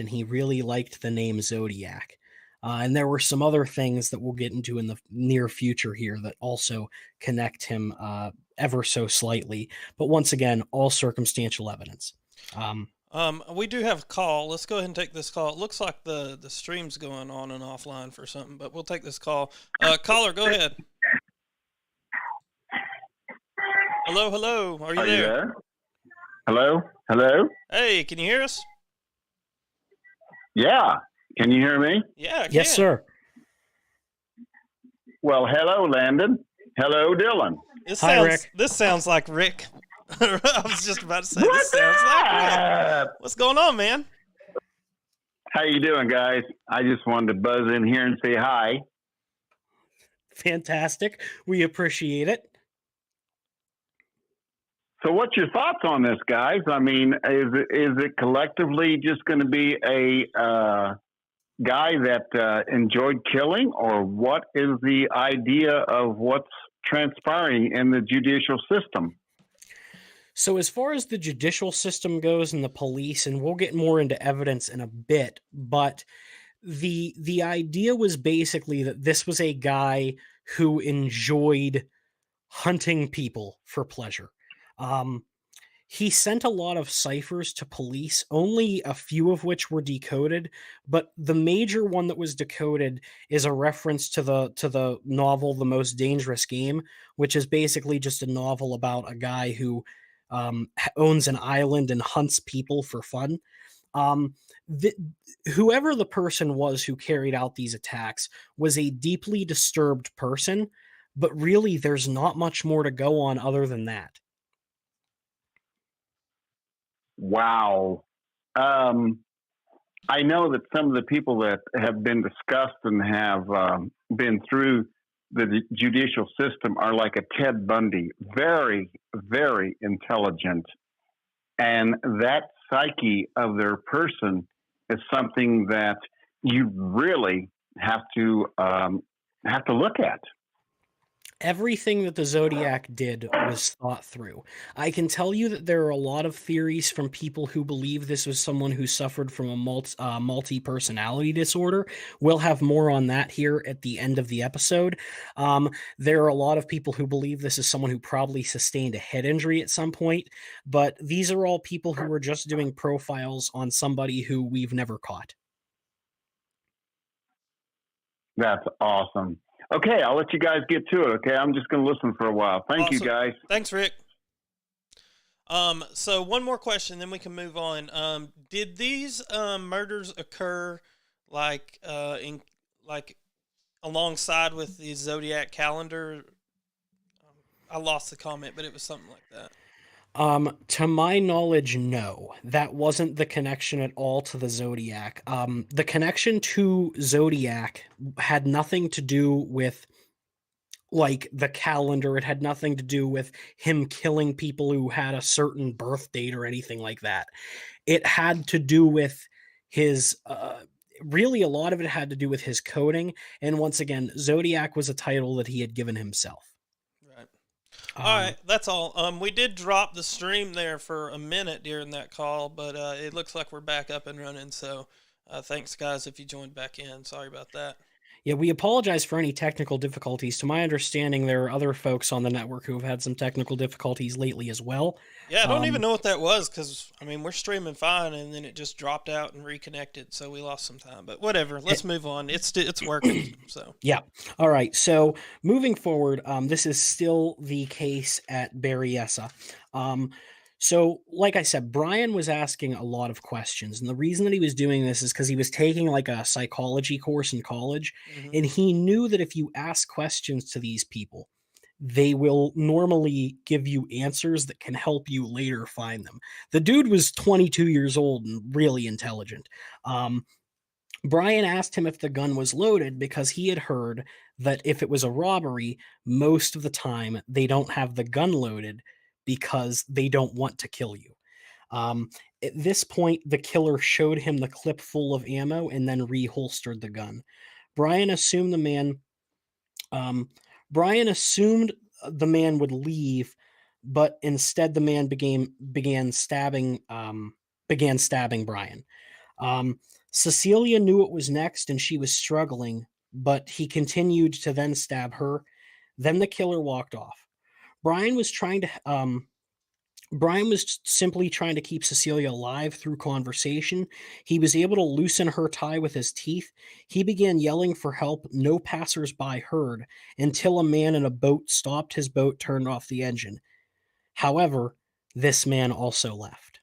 and he really liked the name Zodiac. And there were some other things that we'll get into in the near future here that also connect him ever so slightly. But once again, all circumstantial evidence. We do have a call. Let's go ahead and take this call. It looks like the stream's going on and offline for something, but we'll take this call. Caller, go ahead. Hello, hello. Are you Are you there? there? Hello? Hello? Hey, can you hear us? Yeah. Can you hear me? Yeah, I Yes, can. sir. Well, hello, Landon. Hello, Dillan. Hi, Rick. This sounds like Rick. I was just about to say this What's sounds like Rick. up? What's going on, man? How you doing, guys? I just wanted to buzz in here and say hi. Fantastic. We appreciate it. So what's your thoughts on this, guys? I mean, is it collectively just going to be a guy that enjoyed killing, or what is the idea of what's transpiring in the judicial system? So, as far as the judicial system goes and the police, and we'll get more into evidence in a bit, but the idea was basically that this was a guy who enjoyed hunting people for pleasure. Um, he sent a lot of ciphers to police, only a few of which were decoded, but the major one that was decoded is a reference to the novel The Most Dangerous Game, which is basically just a novel about a guy who owns an island and hunts people for fun. Um, the, Whoever the person was who carried out these attacks was a deeply disturbed person, but really there's not much more to go on other than that. Wow. I know that some of the people that have been discussed and have been through the judicial system are like a Ted Bundy, very, very intelligent. And that psyche of their person is something that you really have to look at. Everything that the Zodiac did was thought through. I can tell you that there are a lot of theories from people who believe this was someone who suffered from a multi-personality disorder. We'll have more on that here at the end of the episode. There are a lot of people who believe this is someone who probably sustained a head injury at some point, but these are all people who are just doing profiles on somebody who we've never caught. That's awesome. Okay, I'll let you guys get to it. Okay, I'm just going to listen for a while. Thank you, Awesome. guys. Thanks, Rick. So one more question, then we can move on. Did these murders occur in like alongside with the Zodiac calendar? I lost the comment, but it was something like that. To my knowledge, no. That wasn't the connection at all to the Zodiac. The connection to Zodiac had nothing to do with like the calendar. It had nothing to do with him killing people who had a certain birth date or anything like that. It had to do with his really a lot of it had to do with his coding. And once again, Zodiac was a title that he had given himself. Right. All Um, right, that's all. We did drop the stream there for a minute during that call, but it looks like we're back up and running. So, thanks, guys, if you joined back in. Sorry about that. Yeah, we apologize for any technical difficulties. To my understanding, there are other folks on the network who have had some technical difficulties lately as well. Yeah, I don't even Um, know what that was because I mean we're streaming fine, and then it just dropped out and reconnected, so we lost some time. But whatever, let's move on. It's working. So yeah. All right. So moving forward, this is still the case at Berryessa. So, like I said, Brian was asking a lot of questions. And the reason that he was doing this is because he was taking like a psychology course in college. hmm And he knew that if you ask questions to these people, they will normally give you answers that can help you later find them. The dude was 22 years old and really intelligent. Um, Brian asked him if the gun was loaded because he had heard that if it was a robbery, most of the time they don't have the gun loaded because they don't want to kill you. At this point, the killer showed him the clip full of ammo and then reholstered the gun. Brian assumed the man. Um, Brian assumed the man would leave, but instead the man began stabbing Brian. Cecilia knew what was next and she was struggling, but he continued to then stab her. Then the killer walked off. Brian was trying to Brian was simply trying to keep Cecilia alive through conversation. He was able to loosen her tie with his teeth. He began yelling for help no passersby heard until a man in a boat stopped his boat, turned off the engine. However, this man also left.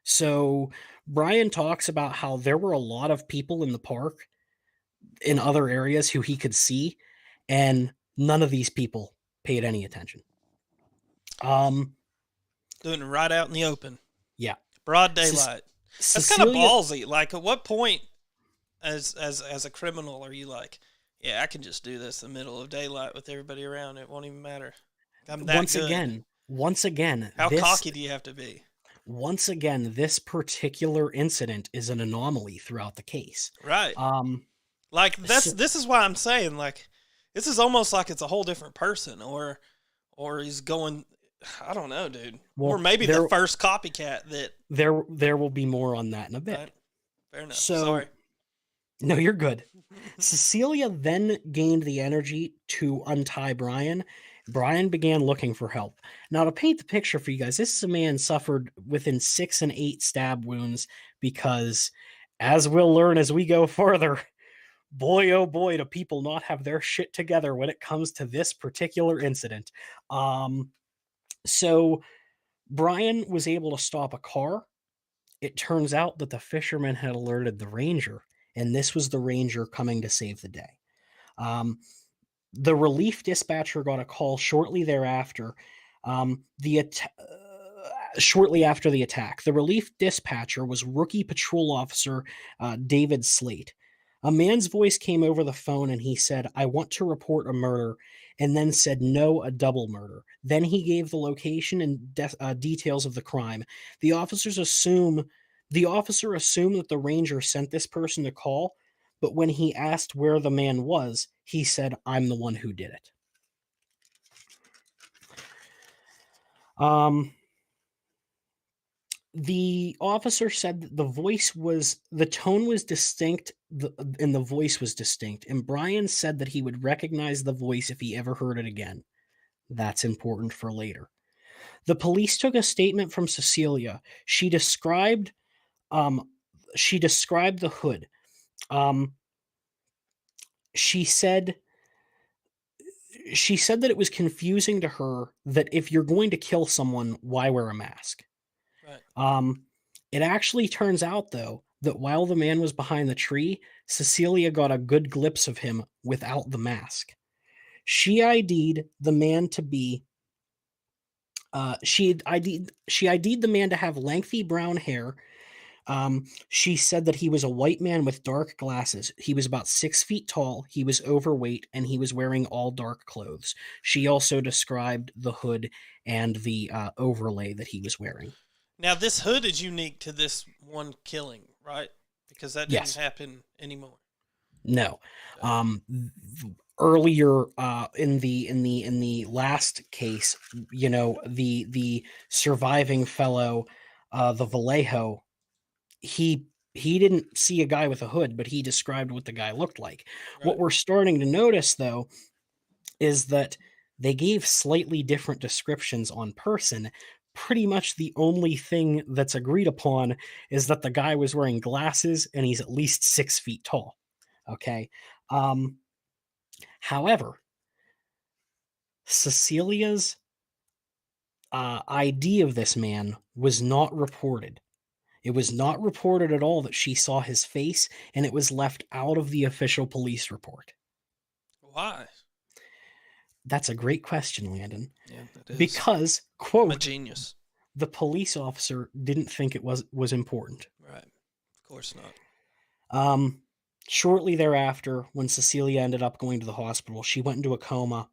So Brian talks about how there were a lot of people in the park in other areas who he could see, and none of these people paid any attention. Doing it right out in the open. Yeah. Broad daylight. That's kind of Cecilia, ballsy. Like, at what point as a criminal are you like, yeah, I can just do this in the middle of daylight with everybody around. It won't even matter. I'm that good. Once again, How cocky do you have to be? Once again, this particular incident is an anomaly throughout the case. Right. Like, this is why I'm saying, like, this is almost like it's a whole different person, or he's going, I don't know, dude. Well, or maybe the first copycat that there will be more on that in a bit. Right. Fair enough. So, sorry. No, you're good. Cecilia then gained the energy to untie Brian. Brian began looking for help. Now, to paint the picture for you guys, this is a man suffered within 6 and 8 stab wounds because, as we'll learn as we go further, boy, oh boy, do people not have their shit together when it comes to this particular incident. So Brian was able to stop a car. It turns out that the fisherman had alerted the ranger, and this was the ranger coming to save the day. The relief dispatcher got a call shortly thereafter. Shortly after the attack, the relief dispatcher was rookie patrol officer David Slate. A man's voice came over the phone and he said, "I want to report a murder," and then said, "No, a double murder." Then he gave the location and details of the crime. The officer assumed that the ranger sent this person to call, but when he asked where the man was, he said, "I'm the one who did it." The officer said that the tone was distinct, and the voice was distinct. And Brian said that he would recognize the voice if he ever heard it again. That's important for later. The police took a statement from Cecilia. She described the hood. She said that it was confusing to her that if you're going to kill someone, why wear a mask? Right. It actually turns out, though, that while the man was behind the tree, Cecilia got a good glimpse of him without the mask. She ID'd the man to be. She ID'd the man to have lengthy brown hair. She said that he was a white man with dark glasses. He was about 6 feet tall. He was overweight, and he was wearing all dark clothes. She also described the hood and the overlay that he was wearing. Now, this hood is unique to this one killing, right? Because that didn't happen anymore. No. Earlier in the last case, the surviving fellow, the Vallejo, he didn't see a guy with a hood, but he described what the guy looked like. Right. What we're starting to notice, though, is that they gave slightly different descriptions on person. Pretty much the only thing that's agreed upon is that the guy was wearing glasses and he's at least 6 feet tall. Okay. However, Cecilia's ID of this man was not reported. It was not reported at all that she saw his face, and it was left out of the official police report. Why? That's a great question, Landon. Yeah, it is. Because, quote, I'm a genius. The police officer didn't think it was important. Right. Of course not. Shortly thereafter, when Cecilia ended up going to the hospital, she went into a coma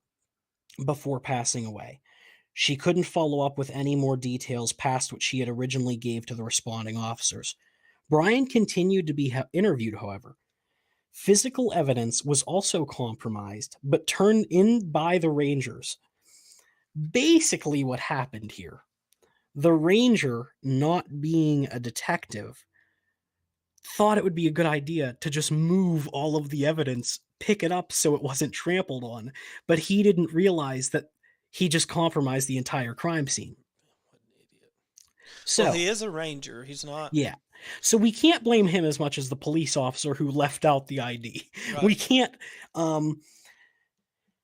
before passing away. She couldn't follow up with any more details past what she had originally gave to the responding officers. Brian continued to be interviewed, however. Physical evidence was also compromised, but turned in by the Rangers. Basically, what happened here, the Ranger, not being a detective, thought it would be a good idea to just move all of the evidence, pick it up so it wasn't trampled on, but he didn't realize that he just compromised the entire crime scene. What an idiot. Well, So, he is a ranger. He's not yeah. So we can't blame him as much as the police officer who left out the ID. We right. can't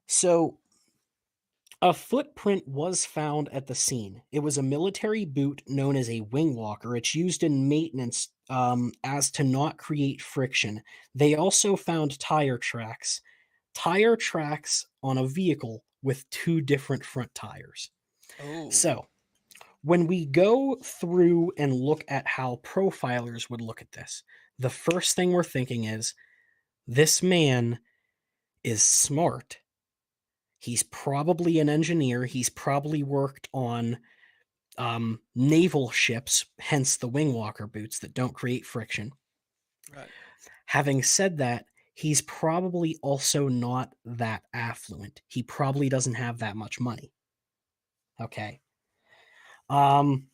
so a footprint was found at the scene. It was a military boot known as a wing walker. It's used in maintenance as to not create friction. They also found tire tracks on a vehicle with two different front tires. Oh, So, when we go through and look at how profilers would look at this, the first thing we're thinking is this man is smart. He's probably an engineer. He's probably worked on naval ships, hence the wing walker boots that don't create friction. right. Having said that, he's probably also not that affluent. He probably doesn't have that much money. Okay. Um,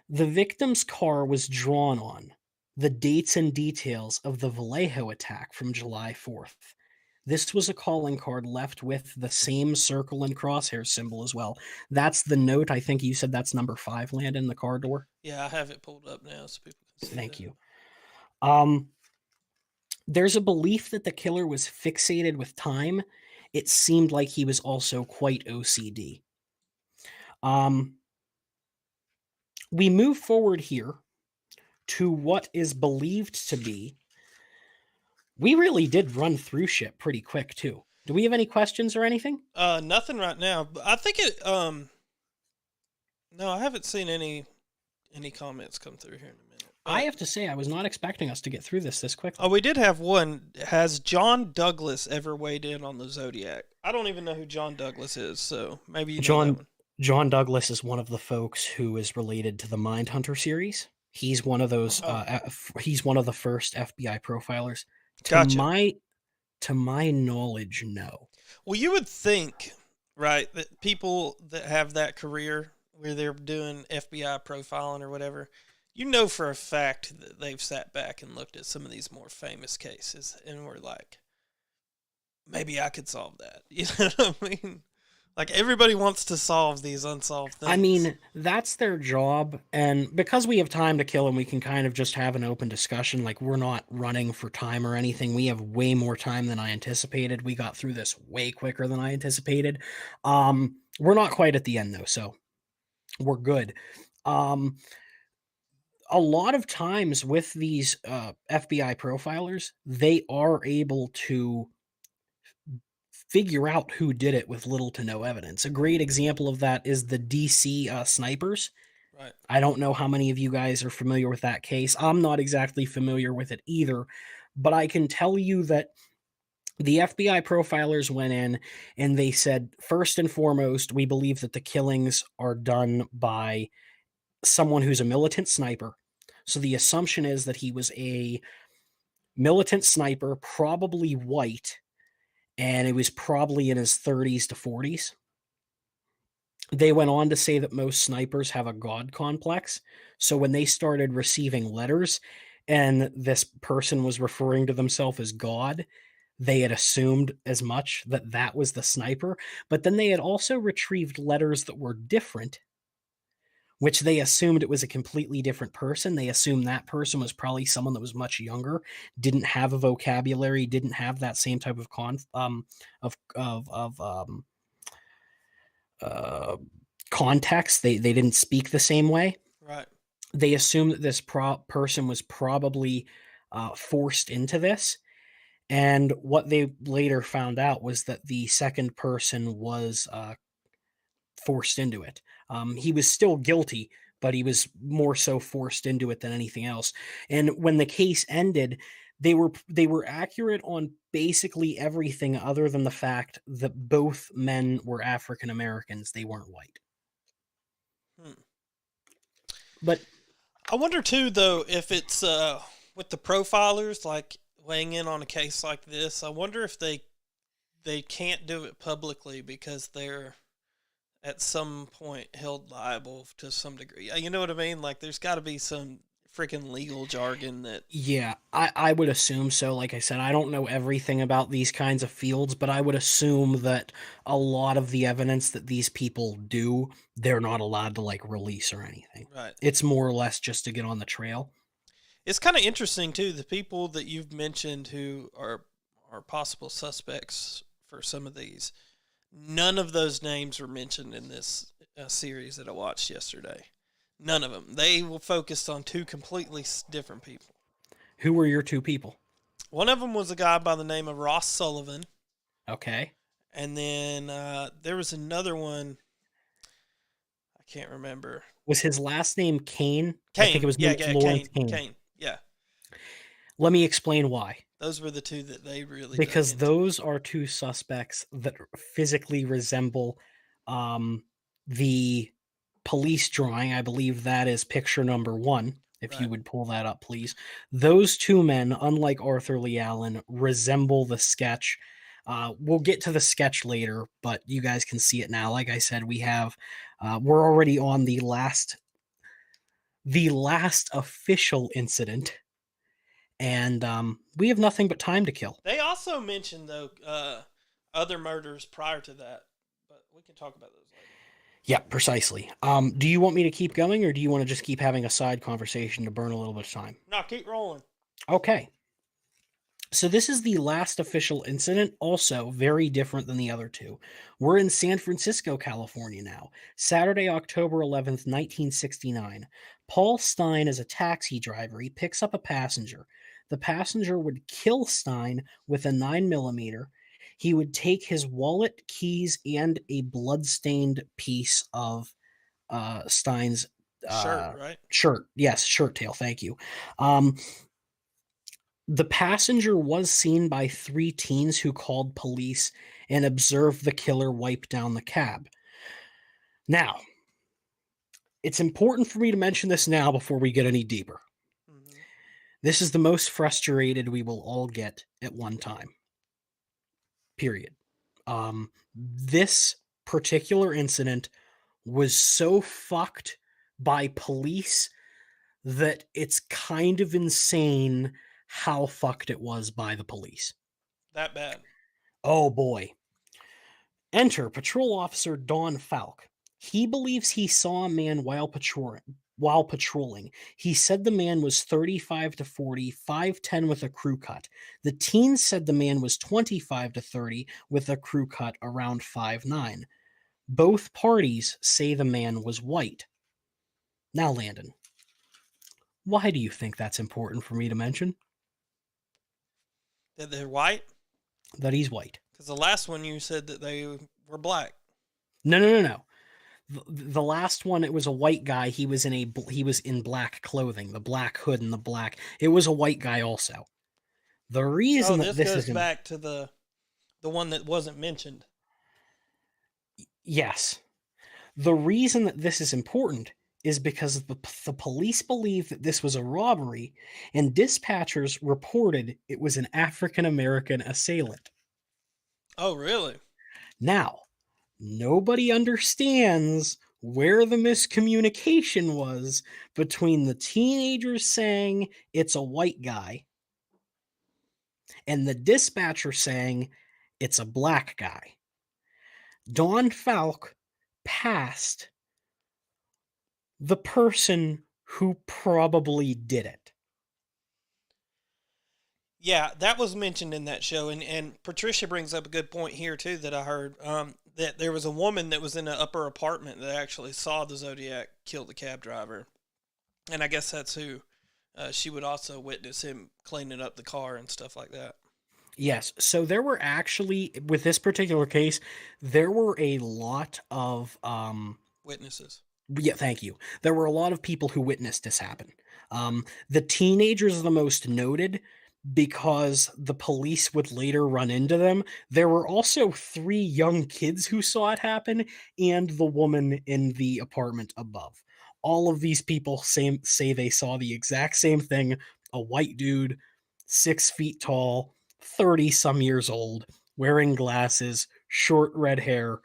the victim's car was drawn on the dates and details of the Vallejo attack from July 4th. This was a calling card left with the same circle and crosshair symbol as well. That's the note. I think you said that's number 5, Landon, the car door. Yeah, I have it pulled up now so people can see Thank that. you. There's a belief that the killer was fixated with time. It seemed like he was also quite OCD. We move forward here to what is believed to be. We really did run through shit pretty quick too. Do we have any questions or anything? Nothing right now. But I think it. No, I haven't seen any comments come through here in a minute. I have to say, I was not expecting us to get through this quickly. Oh, we did have one. Has John Douglas ever weighed in on the Zodiac? I don't even know who John Douglas is, so maybe you know that one. John Douglas is one of the folks who is related to the Mindhunter series. He's one of those. He's one of the first FBI profilers. Gotcha. To my knowledge, no. Well, you would think, right, that people that have that career where they're doing FBI profiling or whatever, you know for a fact that they've sat back and looked at some of these more famous cases and were like, maybe I could solve that. You know what I mean? Like everybody wants to solve these unsolved things. I mean, that's their job, and because we have time to kill and we can kind of just have an open discussion, like we're not running for time or anything. We have way more time than I anticipated. We got through this way quicker than I anticipated. We're not quite at the end though, so we're good. A lot of times with these FBI profilers, they are able to figure out who did it with little to no evidence. A great example of that is the DC snipers. right. I don't know how many of you guys are familiar with that case. I'm not exactly familiar with it either, but I can tell you that the FBI profilers went in and they said, first and foremost, we believe that the killings are done by someone who's a militant sniper. So the assumption is that he was a militant sniper, probably white, and he was probably in his 30s to 40s. They went on to say that most snipers have a god complex. So when they started receiving letters and this person was referring to themselves as God, they had assumed as much that that was the sniper. But then they had also retrieved letters that were different, which they assumed it was a completely different person. They assumed that person was probably someone that was much younger, didn't have a vocabulary, didn't have that same type of context. They didn't speak the same way. Right. They assumed that this person was probably forced into this. And what they later found out was that the second person was forced into it. He was still guilty, but he was more so forced into it than anything else. And when the case ended, they were accurate on basically everything other than the fact that both men were African Americans. They weren't white. Hmm. But I wonder too, though, if it's with the profilers like weighing in on a case like this. I wonder if they can't do it publicly because they're at some point held liable to some degree. You know what I mean? Like there's got to be some freaking legal jargon that. Yeah, I would assume so. Like I said, I don't know everything about these kinds of fields, but I would assume that a lot of the evidence that these people do, they're not allowed to like release or anything. Right. It's more or less just to get on the trail. It's kind of interesting too. The people that you've mentioned who are possible suspects for some of these, none of those names were mentioned in this series that I watched yesterday. None of them. They were focused on two completely different people. Who were your two people? One of them was a guy by the name of Ross Sullivan, Okay. and then there was another one. I can't remember. Was his last name Kane? I Kane. think it was Yeah, Lawrence Kane. Kane. Kane. Yeah. Let me explain why. Those were the two that they really Because dug into. those are two suspects that physically resemble the police drawing. I believe that is picture number 1. If you Right. would pull that up, please. Those two men, unlike Arthur Lee Allen, resemble the sketch. We'll get to the sketch later, but you guys can see it now. Like I said, we're already on the last official incident, and we have nothing but time to kill. They also mentioned though other murders prior to that, but we can talk about those later. Yeah, precisely. Do you want me to keep going, or do you want to just keep having a side conversation to burn a little bit of time? No, keep rolling. Okay. So this is the last official incident, also very different than the other two. We're in San Francisco, California now. Saturday, October 11th, 1969. Paul Stein is a taxi driver. He picks up a passenger. The passenger would kill Stein with a 9mm. He would take his wallet, keys, and a blood-stained piece of Stein's Shirt, right? shirt. Yes, shirt tail. Thank you. The passenger was seen by 3 teens who called police and observed the killer wipe down the cab. Now, it's important for me to mention this now before we get any deeper. Mm-hmm. This is the most frustrated we will all get at one time. Period. This particular incident was so fucked by police that it's kind of insane how fucked it was by the police. That bad. Oh boy. Enter Patrol Officer Don Falk. He believes he saw a man while patrolling. He said the man was 35 to 40, 5'10 with a crew cut. The teens said the man was 25 to 30 with a crew cut around 5'9. Both parties say the man was white. Now, Landon, why do you think that's important for me to mention? That they're white? That he's white. Because the last one you said that they were black. No. The last one, it was a white guy. He was in black clothing, the black hood and the black. It was a white guy also. The reason that this goes back to the one that wasn't mentioned. Yes. The reason that this is important is because the police believe that this was a robbery, and dispatchers reported it was an African-American assailant. Oh, really? Now, nobody understands where the miscommunication was between the teenagers saying it's a white guy and the dispatcher saying it's a black guy. Don Falk passed the person who probably did it. Yeah, that was mentioned in that show, and Patricia brings up a good point here too that I heard, that there was a woman that was in an upper apartment that actually saw the Zodiac kill the cab driver, and I guess that's who she would also witness him cleaning up the car and stuff like that. Yes, so there were actually, with this particular case, there were a lot of Witnesses. Yeah, thank you. There were a lot of people who witnessed this happen. The teenagers are the most noted because the police would later run into them. There were also 3 young kids who saw it happen and the woman in the apartment above. All of these people say they saw the exact same thing. A white dude, 6 feet tall, 30-some years old, wearing glasses, short red hair.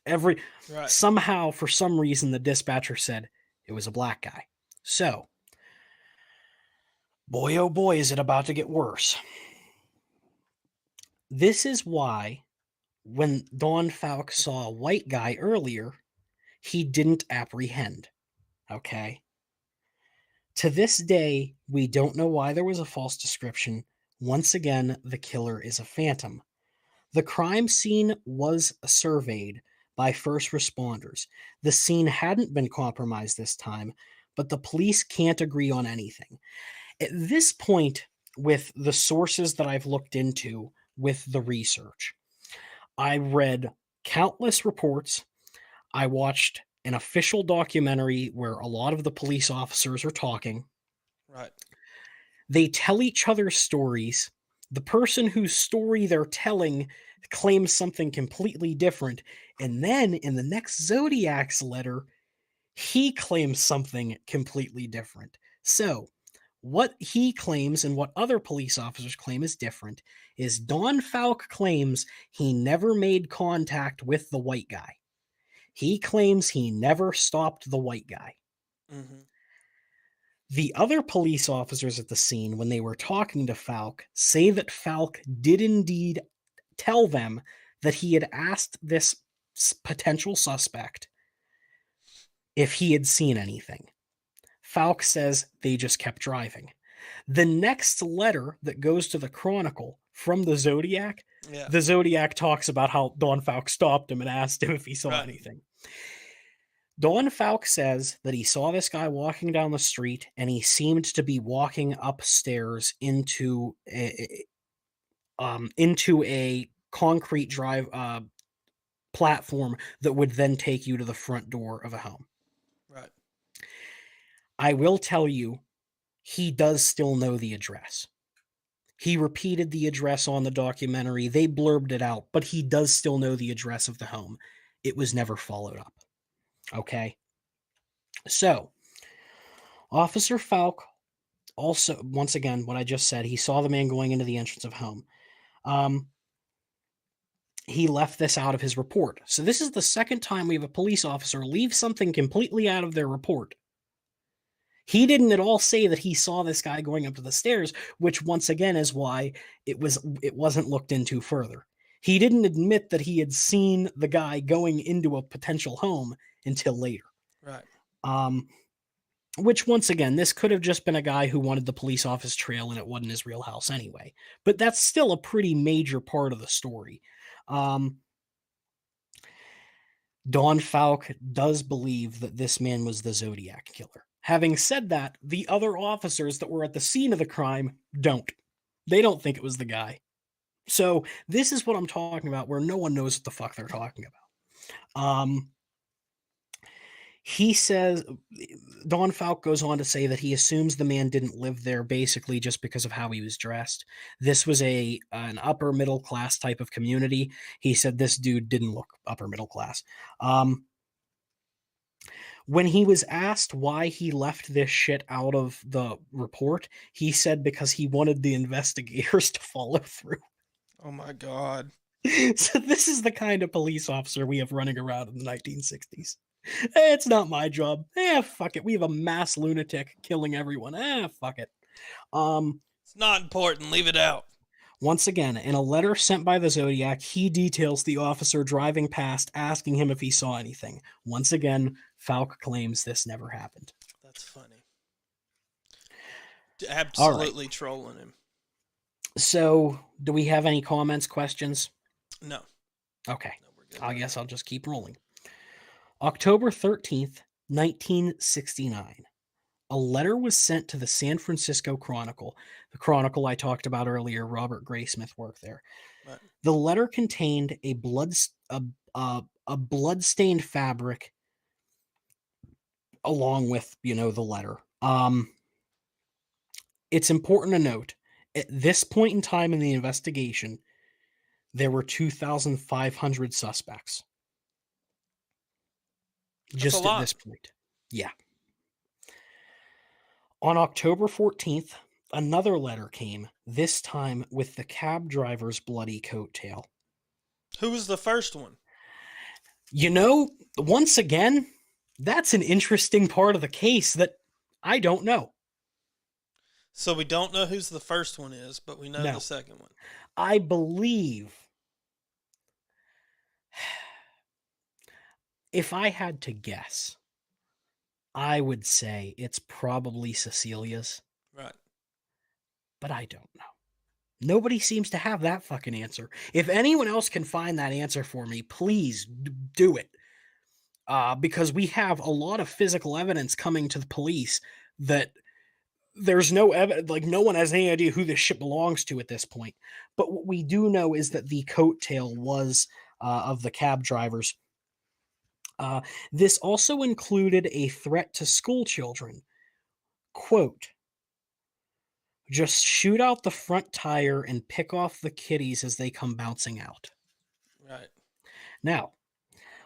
Right. Somehow, for some reason, the dispatcher said it was a black guy. So, Boy, oh boy, is it about to get worse. This is why when Don Falk saw a white guy earlier, he didn't apprehend. Okay? To this day, we don't know why there was a false description. Once again, the killer is a phantom. The crime scene was surveyed by first responders. The scene hadn't been compromised this time, but the police can't agree on anything. At this point, with the sources that I've looked into with the research, I read countless reports. I watched an official documentary where a lot of the police officers are talking. Right. They tell each other stories. The person whose story they're telling claims something completely different. And then in the next Zodiac's letter, he claims something completely different. So, what he claims and what other police officers claim is different is Don Falk claims he never made contact with the white guy. He claims he never stopped the white guy. Mm-hmm. The other police officers at the scene, when they were talking to Falk, say that Falk did indeed tell them that he had asked this potential suspect if he had seen anything. Falk says they just kept driving. The next letter that goes to the Chronicle from the Zodiac, Yeah. the Zodiac talks about how Don Falk stopped him and asked him if he saw Right. anything. Don Falk says that he saw this guy walking down the street and he seemed to be walking upstairs into a concrete drive platform that would then take you to the front door of a home. Right. I will tell you, he does still know the address. He repeated the address on the documentary. They blurbed it out, but he does still know the address of the home. It was never followed up. Okay? So, Officer Falk also, once again, what I just said, he saw the man going into the entrance of home. He left this out of his report. So this is the second time we have a police officer leave something completely out of their report. He didn't at all say that he saw this guy going up to the stairs, which once again is why it wasn't looked into further. He didn't admit that he had seen the guy going into a potential home until later. Right. Which once again, this could have just been a guy who wanted the police office trail and it wasn't his real house anyway. But that's still a pretty major part of the story. Don Falk does believe that this man was the Zodiac killer. Having said that, the other officers that were at the scene of the crime don't. They don't think it was the guy. So this is what I'm talking about, where no one knows what the fuck they're talking about. He says, Don Falk goes on to say that he assumes the man didn't live there basically just because of how he was dressed. This was an upper middle class type of community. He said this dude didn't look upper middle class. When he was asked why he left this shit out of the report, he said because he wanted the investigators to follow through. Oh my God. So this is the kind of police officer we have running around in the 1960s. It's not my job. Fuck it. We have a mass lunatic killing everyone. Fuck it. It's not important. Leave it out. Once again, in a letter sent by the Zodiac, he details the officer driving past, asking him if he saw anything. Once again, Falk claims this never happened. That's funny. Absolutely trolling him. So, do we have any comments, questions? No. Okay. No, we're good. I guess I'll just keep rolling. October 13th, 1969. A letter was sent to the San Francisco Chronicle. The Chronicle I talked about earlier, Robert Graysmith worked there. Right. The letter contained a blood-stained fabric along with, the letter. It's important to note, at this point in time in the investigation, there were 2,500 suspects. Just at this point. Yeah. On October 14th, another letter came, this time with the cab driver's bloody coattail. Who was the first one? Once again, that's an interesting part of the case that I don't know. So we don't know who's the first one is, but we know No. the second one. I believe, if I had to guess, I would say it's probably Cecilia's, Right. but I don't know. Nobody seems to have that fucking answer. If anyone else can find that answer for me, please do it. Because we have a lot of physical evidence coming to the police that there's no evidence, like no one has any idea who this shit belongs to at this point. But what we do know is that the coattail was of the cab drivers. This also included a threat to school children. Quote, just shoot out the front tire and pick off the kiddies as they come bouncing out. Right. Now,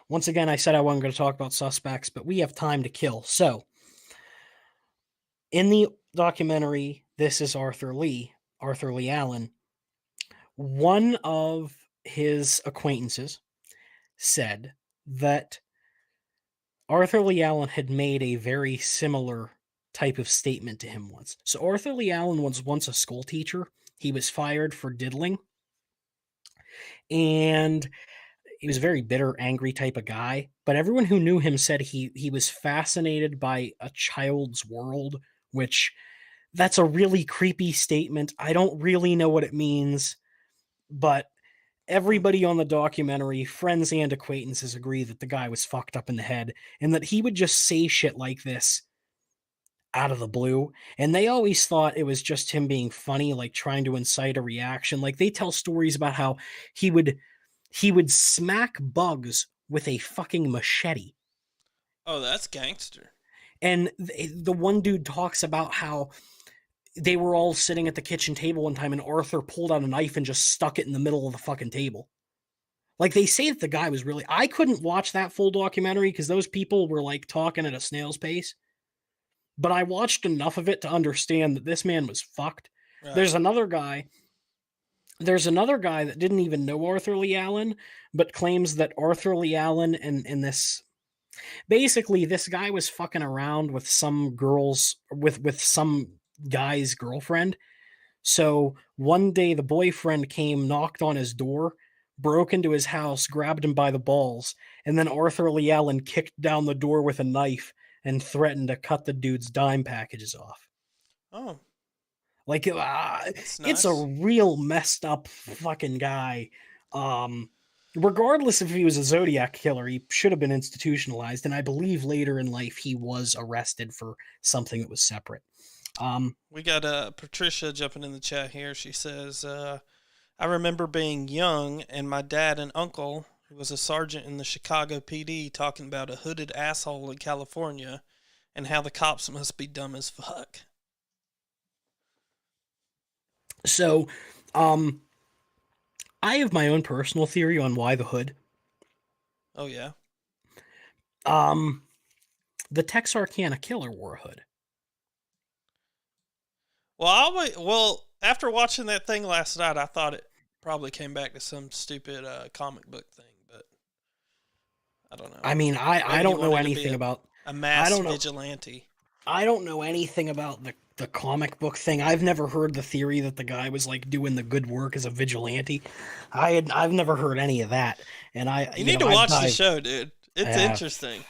once again, I said I wasn't going to talk about suspects, but we have time to kill. So, in the documentary, This is Arthur Lee Allen, one of his acquaintances said that Arthur Lee Allen had made a very similar type of statement to him once. So Arthur Lee Allen was once a school teacher. He was fired for diddling. And he was a very bitter, angry type of guy. But everyone who knew him said he was fascinated by a child's world, which that's a really creepy statement. I don't really know what it means, but everybody on the documentary, friends and acquaintances, agree that the guy was fucked up in the head and that he would just say shit like this out of the blue. And they always thought it was just him being funny, like trying to incite a reaction. Like they tell stories about how he would smack bugs with a fucking machete. Oh, that's gangster. And the one dude talks about how they were all sitting at the kitchen table one time and Arthur pulled out a knife and just stuck it in the middle of the fucking table. Like they say that the guy was really, I couldn't watch that full documentary because those people were like talking at a snail's pace. But I watched enough of it to understand that this man was fucked. Right. There's another guy that didn't even know Arthur Lee Allen, but claims that Arthur Lee Allen and this, basically this guy was fucking around with some girls, with some guy's girlfriend. So one day the boyfriend came, knocked on his door, broke into his house, grabbed him by the balls, and then Arthur Lee Allen kicked down the door with a knife and threatened to cut the dude's dime packages off. Oh. Like, That's it's a nice. real messed up fucking guy. Regardless if he was a Zodiac killer, he should have been institutionalized, and I believe later in life he was arrested for something that was separate. We got Patricia jumping in the chat here. She says, I remember being young and my dad and uncle, who was a sergeant in the Chicago PD, talking about a hooded asshole in California and how the cops must be dumb as fuck. So, I have my own personal theory on why the hood. Oh, yeah? The Texarkana killer wore a hood. Well, after watching that thing last night, I thought it probably came back to some stupid comic book thing, but I don't know. I mean, I don't know anything about a mass vigilante. I don't know anything about the comic book thing. I've never heard the theory that the guy was like doing the good work as a vigilante. I've never heard any of that. And you need to watch the show, dude. It's interesting.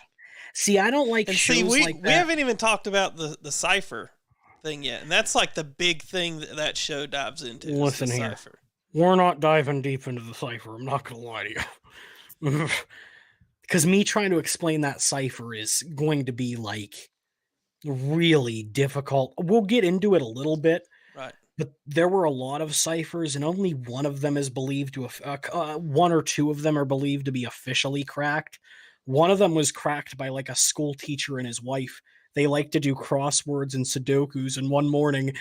See, I don't like shows like that. We haven't even talked about the cipher thing yet, and that's like the big thing that show dives into. Listen here, cipher. We're not diving deep into the cipher. I'm not gonna lie to you, because me trying to explain that cipher is going to be like really difficult. We'll get into it a little bit, right? But there were a lot of ciphers, and only one of them is believed to one or two of them are believed to be officially cracked. One of them was cracked by like a school teacher and his wife. They like to do crosswords and Sudokus, and one morning,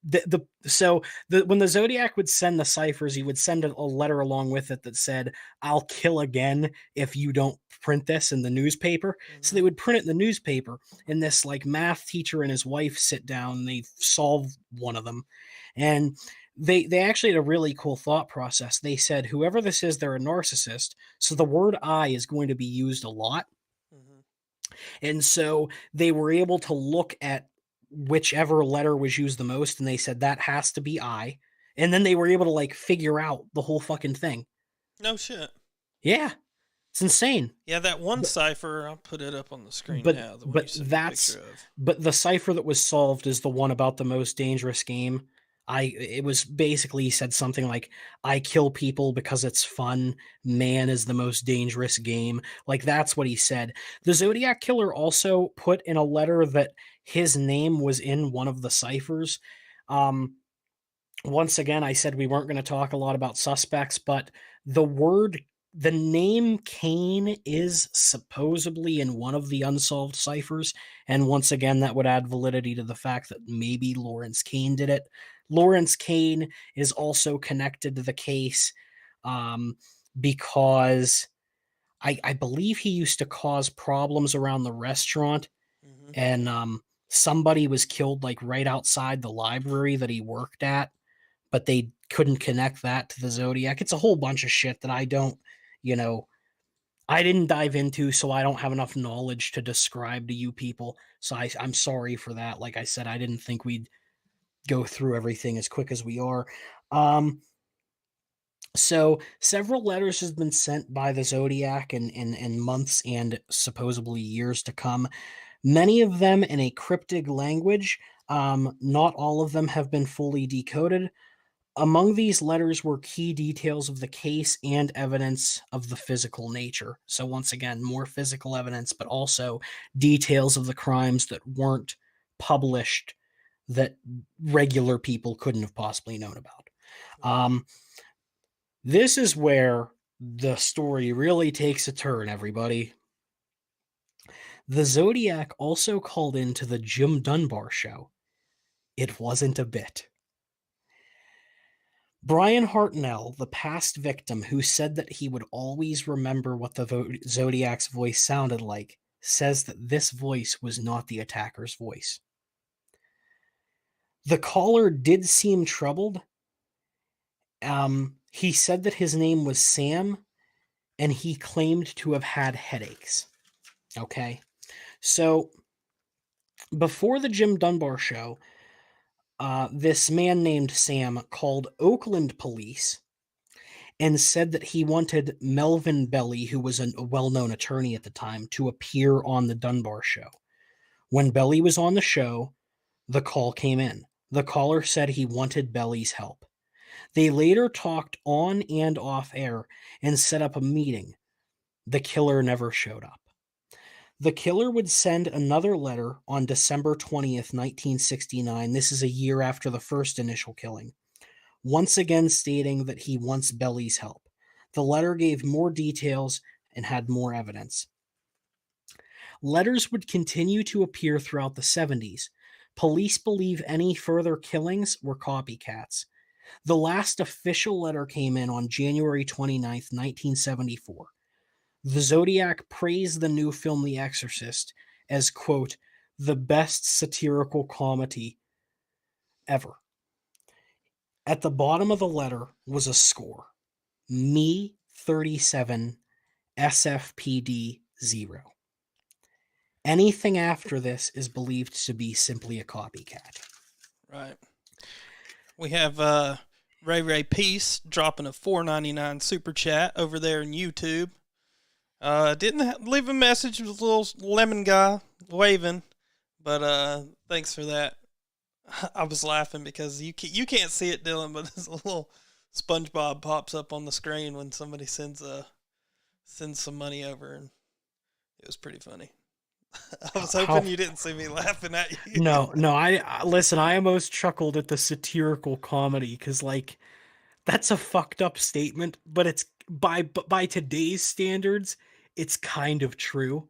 when the Zodiac would send the ciphers, he would send a letter along with it that said, "I'll kill again if you don't print this in the newspaper." Mm-hmm. So they would print it in the newspaper, and this like math teacher and his wife sit down and they solve one of them. And they actually had a really cool thought process. They said, whoever this is, they're a narcissist. So the word I is going to be used a lot. Mm-hmm. And so they were able to look at whichever letter was used the most, and they said that has to be I. And then they were able to like figure out the whole fucking thing. No shit. Yeah, it's insane. Yeah, that one But cipher, I'll put it up on the screen but now, the one you but sent me a that's picture of. but the cipher that was solved is the one about the most dangerous game. It was basically he said something like, I kill people because it's fun. Man is the most dangerous game. Like that's what he said. The Zodiac killer also put in a letter that his name was in one of the ciphers. Um, Once again, I said we weren't going to talk a lot about suspects, but the name Kane is supposedly in one of the unsolved ciphers. And once again, that would add validity to the fact that maybe Lawrence Kane did it. Lawrence Kane is also connected to the case because I believe he used to cause problems around the restaurant. Mm-hmm. And somebody was killed like right outside the library that he worked at, but they couldn't connect that to the Zodiac. It's a whole bunch of shit that I don't, I didn't dive into, so I don't have enough knowledge to describe to you people. So I'm sorry for that. Like I said, I didn't think we'd go through everything as quick as we are. So several letters has been sent by the Zodiac in months and supposedly years to come. Many of them in a cryptic language. Not all of them have been fully decoded. Among these letters were key details of the case and evidence of the physical nature. So, once again, more physical evidence, but also details of the crimes that weren't published that regular people couldn't have possibly known about. This is where the story really takes a turn, everybody. The Zodiac also called into the Jim Dunbar show. It wasn't a bit. Brian Hartnell, the past victim who said that he would always remember what the Zodiac's voice sounded like, says that this voice was not the attacker's voice. The caller did seem troubled. He said that his name was Sam, and he claimed to have had headaches. Okay? So, before the Jim Dunbar show, this man named Sam called Oakland police and said that he wanted Melvin Belly, who was a well-known attorney at the time, to appear on the Dunbar show. When Belly was on the show, the call came in. The caller said he wanted Belly's help. They later talked on and off air and set up a meeting. The killer never showed up. The killer would send another letter on December 20th, 1969. This is a year after the first initial killing. Once again stating that he wants Belly's help. The letter gave more details and had more evidence. Letters would continue to appear throughout the 70s. Police believe any further killings were copycats. The last official letter came in on January 29th, 1974. The Zodiac praised the new film The Exorcist as, quote, the best satirical comedy ever. At the bottom of the letter was a score. Me 37, SFPD 0. Anything after this is believed to be simply a copycat. Right. We have Ray Peace dropping a $4.99 super chat over there in YouTube. Didn't leave a message with a little lemon guy waving, but thanks for that. I was laughing because you can't see it, Dylan, but this little SpongeBob pops up on the screen when somebody sends some money over, and it was pretty funny. I was hoping you didn't see me laughing at you. No, I listen, I almost chuckled at the satirical comedy because, like, that's a fucked up statement, but it's by today's standards, it's kind of true.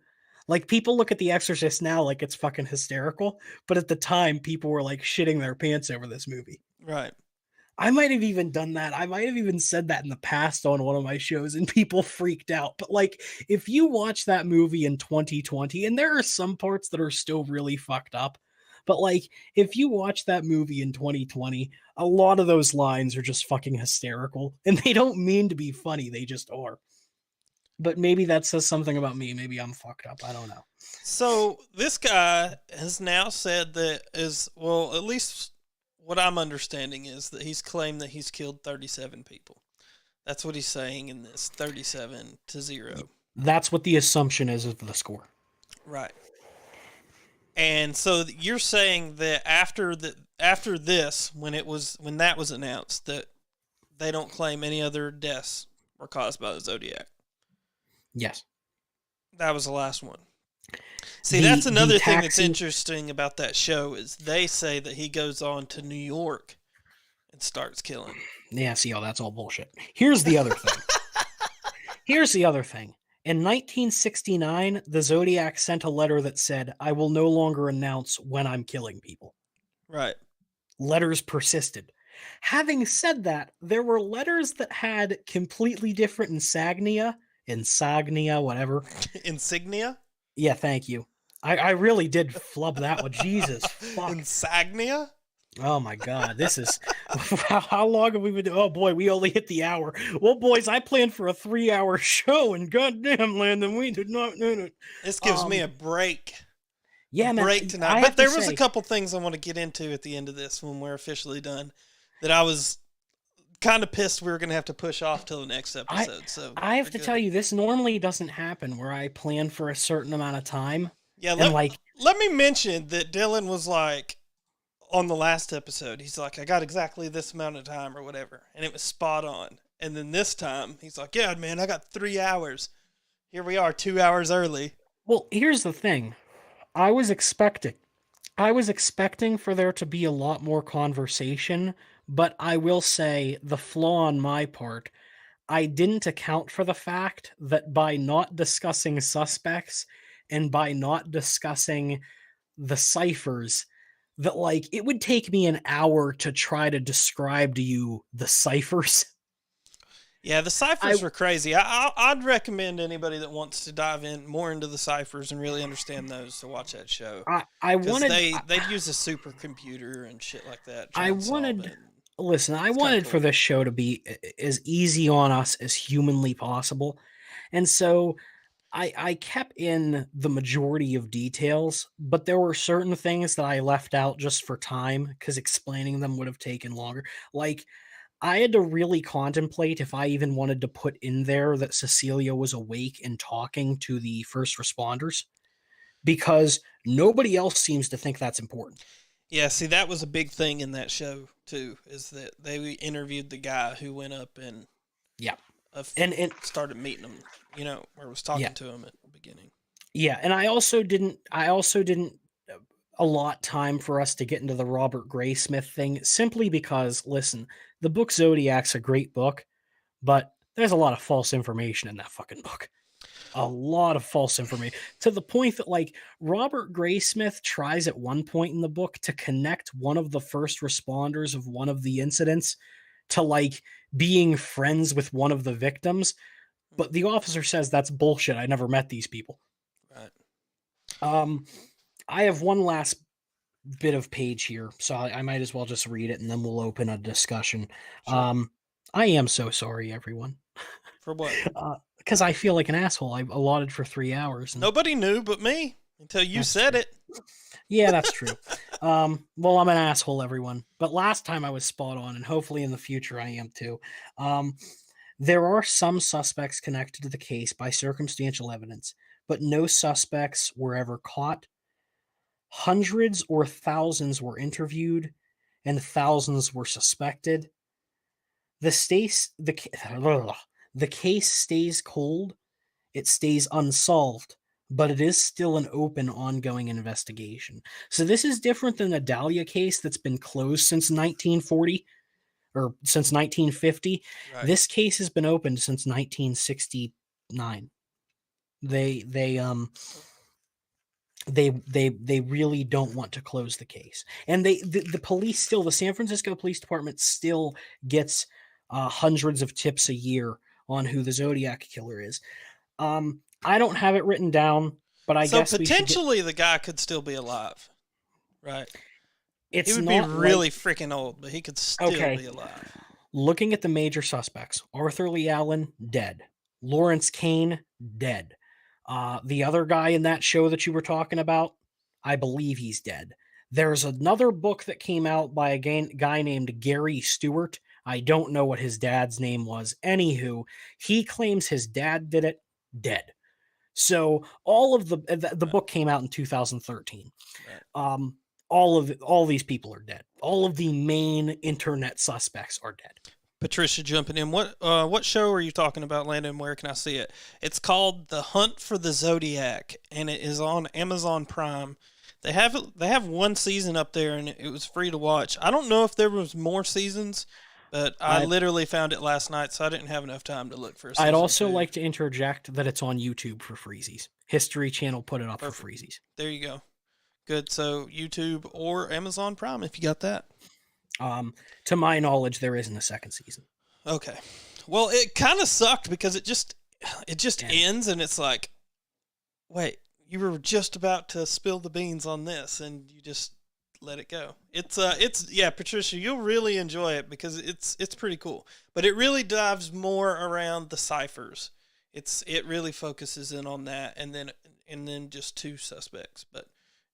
Like, people look at The Exorcist now like it's fucking hysterical, but at the time, people were like shitting their pants over this movie. Right. I might have even done that. I might have even said that in the past on one of my shows and people freaked out. But like, if you watch that movie in 2020, and there are some parts that are still really fucked up, but like, if you watch that movie in 2020, a lot of those lines are just fucking hysterical and they don't mean to be funny. They just are. But maybe that says something about me. Maybe I'm fucked up. I don't know. So this guy has now said that at least what I'm understanding is that he's claimed that he's killed 37 people. That's what he's saying in this 37-0. That's what the assumption is of the score. Right. And so you're saying that after this, when that was announced, that they don't claim any other deaths were caused by the Zodiac. Yes. That was the last one. See, that's another thing that's interesting about that show is they say that he goes on to New York and starts killing. Yeah, see, that's all bullshit. Here's the other thing. In 1969, the Zodiac sent a letter that said, "I will no longer announce when I'm killing people." Right. Letters persisted. Having said that, there were letters that had completely different insignia, whatever. Insignia? Yeah, thank you. I really did flub that one. Jesus fuck. Insignia? Oh my God, this is how long have we been doing? Oh boy, we only hit the hour. Well, boys, I planned for a 3-hour show, and goddamn, Landon, we did not do it. This gives me a break. Yeah, man. Break tonight. But there was a couple things I want to get into at the end of this when we're officially done that I was kind of pissed we were going to have to push off till the next episode. So I have to tell you, this normally doesn't happen where I plan for a certain amount of time. Yeah, let me mention that Dillan was like, on the last episode, he's like, I got exactly this amount of time or whatever. And it was spot on. And then this time, he's like, yeah, man, I got 3 hours. Here we are, 2 hours early. Well, here's the thing. I was expecting for there to be a lot more conversation, but I will say the flaw on my part, I didn't account for the fact that by not discussing suspects and by not discussing the ciphers, that like it would take me an hour to try to describe to you the ciphers. Yeah, the ciphers were crazy. I'd recommend anybody that wants to dive in more into the ciphers and really understand those to watch that show. They'd use a supercomputer and shit like that. I wanted for this show to be as easy on us as humanly possible, and so I kept in the majority of details, but there were certain things that I left out just for time because explaining them would have taken longer. Like, I had to really contemplate if I even wanted to put in there that Cecilia was awake and talking to the first responders, because nobody else seems to think that's important. Yeah, see, that was a big thing in that show, too, is that they interviewed the guy who went up and and started meeting him, or was talking to him at the beginning. Yeah, and I also didn't allot time for us to get into the Robert Graysmith thing, simply because, listen, the book Zodiac's a great book, but there's a lot of false information in that fucking book. A lot of false information, to the point that, like, Robert Graysmith tries at one point in the book to connect one of the first responders of one of the incidents to, like, being friends with one of the victims, but the officer says that's bullshit. I never met these people. Right. I have one last bit of page here, so I might as well just read it, and then we'll open a discussion. Sure. I am so sorry, everyone. For what? Because I feel like an asshole. I allotted for 3 hours. Nobody knew but me until you said it. Yeah, that's true. Well, I'm an asshole, everyone. But last time I was spot on, and hopefully in the future I am too. There are some suspects connected to the case by circumstantial evidence, but no suspects were ever caught. Hundreds or thousands were interviewed, and thousands were suspected. The case stays cold. It stays unsolved, but it is still an open, ongoing investigation. So this is different than the Dahlia case that's been closed since 1940 or since 1950. Right. This case has been open since 1969. They really don't want to close the case, and the police still, the San Francisco Police Department still gets hundreds of tips a year on who the Zodiac killer is. I don't have it written down, but I guess potentially the guy could still be alive, right? He would be really freaking old, but he could still be alive. Looking at the major suspects, Arthur Lee Allen, dead. Lawrence Kane, dead. The other guy in that show that you were talking about, I believe he's dead. There's another book that came out by a guy named Gary Stewart. I don't know what his dad's name was. Anywho, he claims his dad did it, dead. So all of the Right. book came out in 2013. Right. All these people are dead. All of the main internet suspects are dead. Patricia jumping in. What show are you talking about, Landon? Where can I see it? It's called The Hunt for the Zodiac, and it is on Amazon Prime. They have one season up there, and it was free to watch. I don't know if there was more seasons, but I I'd, literally found it last night, so I didn't have enough time to look for a I'd season also two. like to interject that it's on YouTube for freezies. History Channel put it up Perfect. for freezies. There you go. Good. So YouTube or Amazon Prime, if you got that. To my knowledge, there isn't a second season. Okay. Well, it kind of sucked because it just Yeah. ends, and it's like, wait, you were just about to spill the beans on this, and you just let it go. It's yeah, Patricia, you'll really enjoy it because it's pretty cool. But it really dives more around the ciphers. It really focuses in on that, and then just two suspects. But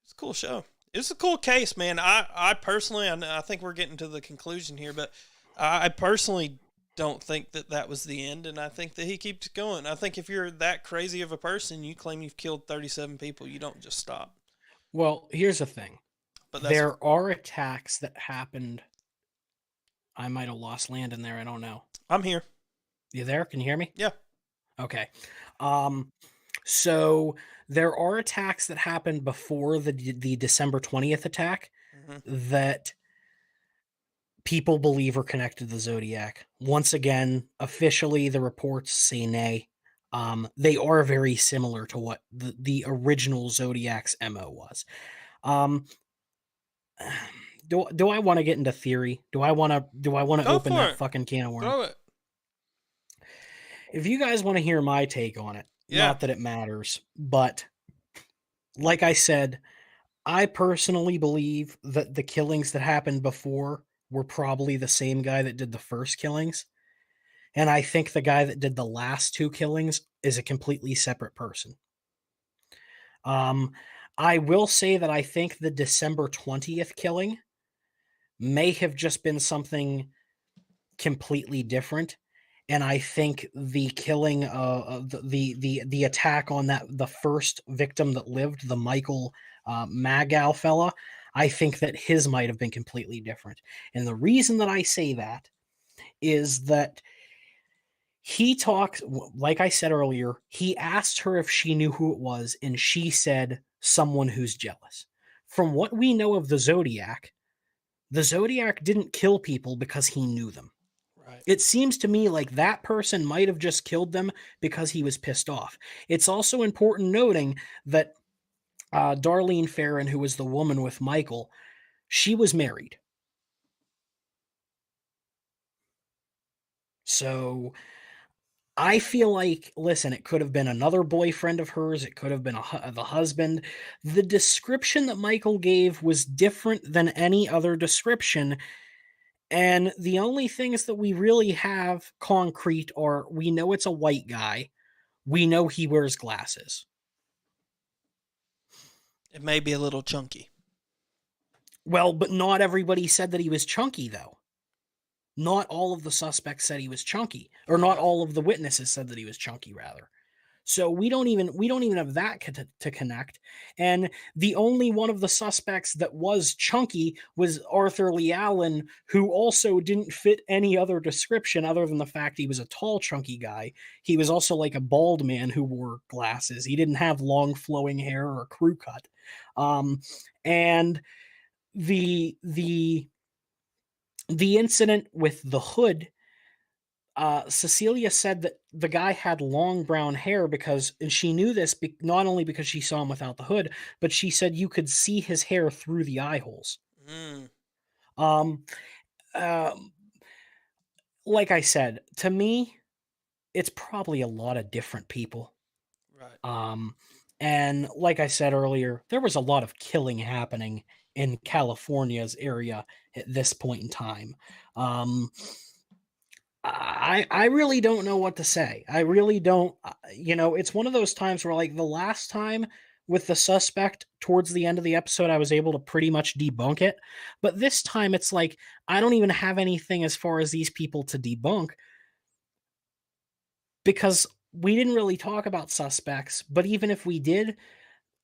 it's a cool show. It's a cool case, man. I personally, I think we're getting to the conclusion here, but I personally don't think that was the end, and I think that he keeps going. I think if you're that crazy of a person, you claim you've killed 37 people, you don't just stop. Well, here's the thing. But that's There are attacks that happened. I might have lost Landon there. I don't know. I'm here. You there? Can you hear me? Yeah. Okay. So there are attacks that happened before the December 20th attack Hmm. that people believe are connected to the Zodiac. Once again, officially, the reports say nay. They are very similar to what the original Zodiac's MO was. Do I want to get into theory? Do I want to Go open for that it. fucking can of worms? Throw it. If you guys want to hear my take on it, Yeah. not that it matters, but like I said, I personally believe that the killings that happened before were probably the same guy that did the first killings. And I think the guy that did the last two killings is a completely separate person. I will say that I think the December 20th killing may have just been something completely different. And I think the killing, the attack on the first victim that lived, the Michael Magal fella, I think that his might have been completely different. And the reason that I say that is that he talks, like I said earlier, he asked her if she knew who it was, and she said someone who's jealous. From what we know of the Zodiac didn't kill people because he knew them. Right. It seems to me like that person might have just killed them because he was pissed off. It's also important noting that Darlene Farron, who was the woman with Michael, she was married. So I feel like, listen, it could have been another boyfriend of hers. It could have been the husband. The description that Michael gave was different than any other description. And the only things that we really have concrete are we know it's a white guy. We know he wears glasses. It may be a little chunky. Well, but not everybody said that he was chunky, though. Not all of the suspects said he was chunky, or not all of the witnesses said that he was chunky, rather. So we don't even have that to connect. And the only one of the suspects that was chunky was Arthur Lee Allen, who also didn't fit any other description other than the fact he was a tall, chunky guy. He was also like a bald man who wore glasses. He didn't have long flowing hair or a crew cut. And the incident with the hood, Cecilia said that the guy had long brown hair and she knew this not only because she saw him without the hood, but she said you could see his hair through the eye holes. Mm. Like I said, to me, it's probably a lot of different people. Right. And like I said earlier, there was a lot of killing happening in California's area at this point in time. I really don't know what to say. I really don't. It's one of those times where, like, the last time with the suspect towards the end of the episode, I was able to pretty much debunk it. But this time, it's like I don't even have anything as far as these people to debunk because we didn't really talk about suspects. But even if we did,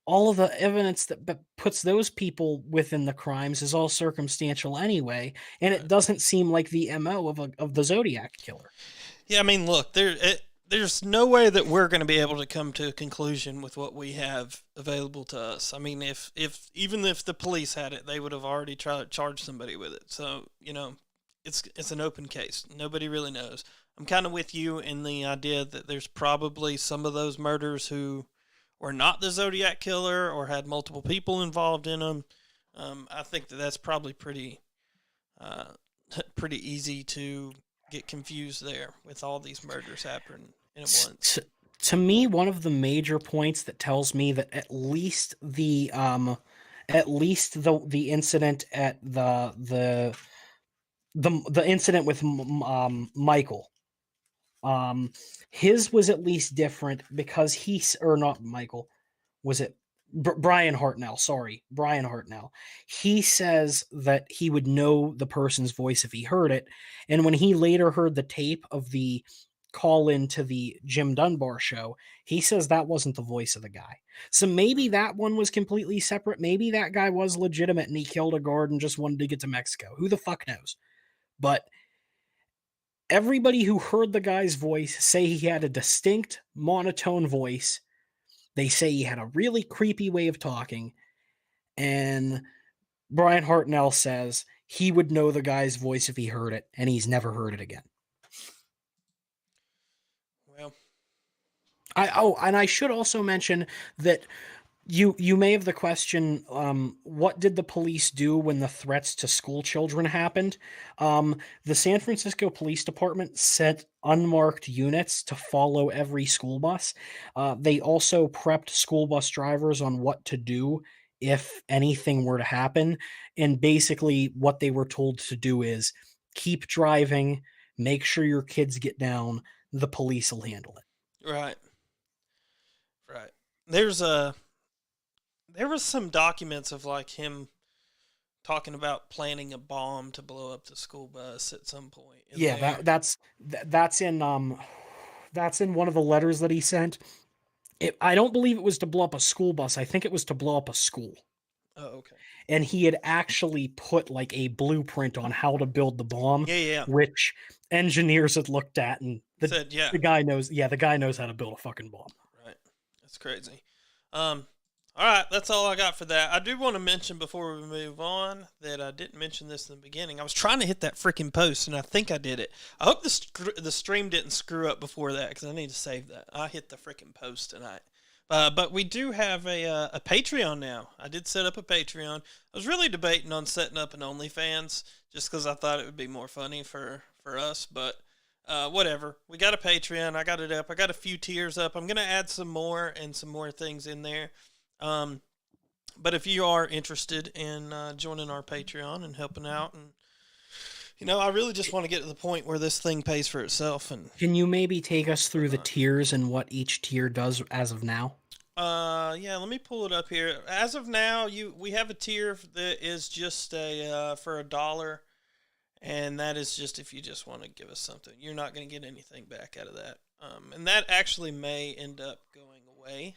all of the evidence that puts those people within the crimes is all circumstantial anyway, and it Right. doesn't seem like the MO of the Zodiac killer. Yeah, I mean, look, there's no way that we're going to be able to come to a conclusion with what we have available to us. I mean, if even if the police had it, they would have already tried to charge somebody with it. So it's an open case. Nobody really knows. I'm kind of with you in the idea that there's probably some of those murders who were not the Zodiac killer or had multiple people involved in them. I think that that's probably uh, pretty easy to get confused there with all these murders happening at once. To me, one of the major points that tells me that at least the incident at the incident with Michael, his was at least different because or not Michael, was it Brian Hartnell? Sorry, Brian Hartnell. He says that he would know the person's voice if he heard it, and when he later heard the tape of the call in to the Jim Dunbar show, he says that wasn't the voice of the guy. So maybe that one was completely separate. Maybe that guy was legitimate and he killed a guard and just wanted to get to Mexico. Who the fuck knows? But everybody who heard the guy's voice say he had a distinct monotone voice. They say he had a really creepy way of talking. And Brian Hartnell says he would know the guy's voice if he heard it, and he's never heard it again. Well, And I should also mention that you may have the question, what did the police do when the threats to school children happened? The San Francisco Police Department sent unmarked units to follow every school bus. They also prepped school bus drivers on what to do if anything were to happen. And basically, what they were told to do is keep driving, make sure your kids get down, the police will handle it. right, right. There was some documents of like him talking about planning a bomb to blow up the school bus at some point. Yeah, that's in one of the letters that he sent. I don't believe it was to blow up a school bus. I think it was to blow up a school. Oh, okay. And he had actually put like a blueprint on how to build the bomb, Yeah, yeah. which engineers had looked at, and Said yeah. the guy knows. Yeah, the guy knows how to build a fucking bomb. Right. That's crazy. All right, that's all I got for that. I do want to mention before we move on that I didn't mention this in the beginning. I was trying to hit that freaking post, and I think I did it. I hope the stream didn't screw up before that because I need to save that. I hit the freaking post tonight. But we do have a Patreon now. I did set up a Patreon. I was really debating on setting up an OnlyFans just because I thought it would be more funny for us. But whatever. We got a Patreon. I got it up. I got a few tiers up. I'm going to add some more things in there. But if you are interested in joining our Patreon and helping out, and I really just want to get to the point where this thing pays for itself. And Can you maybe take us through the tiers and what each tier does as of now? yeah, let me pull it up here. As of now, we have a tier that is just for $1, and that is just if you just want to give us something. You're not going to get anything back out of that. And that actually may end up going away.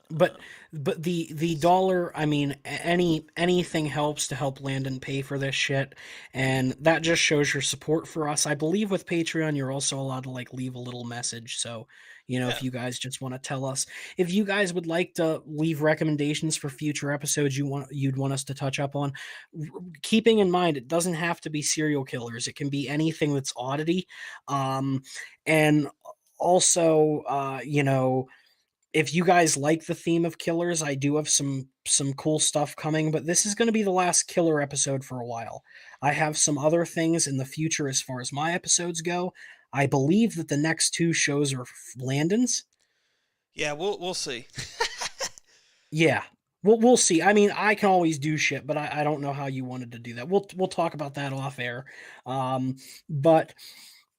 But the dollar, I mean, anything helps to help Landon pay for this shit, and that just shows your support for us. I believe with Patreon, you're also allowed to like leave a little message. So, Yeah. if you guys just want to tell us, if you guys would like to leave recommendations for future episodes you'd want us to touch up on, keeping in mind it doesn't have to be serial killers. It can be anything that's oddity, and also, if you guys like the theme of killers, I do have some cool stuff coming, but this is going to be the last killer episode for a while. I have some other things in the future as far as my episodes go. I believe that the next 2 shows are Landon's. Yeah, we'll see. Yeah, we'll see. I mean, I can always do shit, but I don't know how you wanted to do that. We'll talk about that off air. But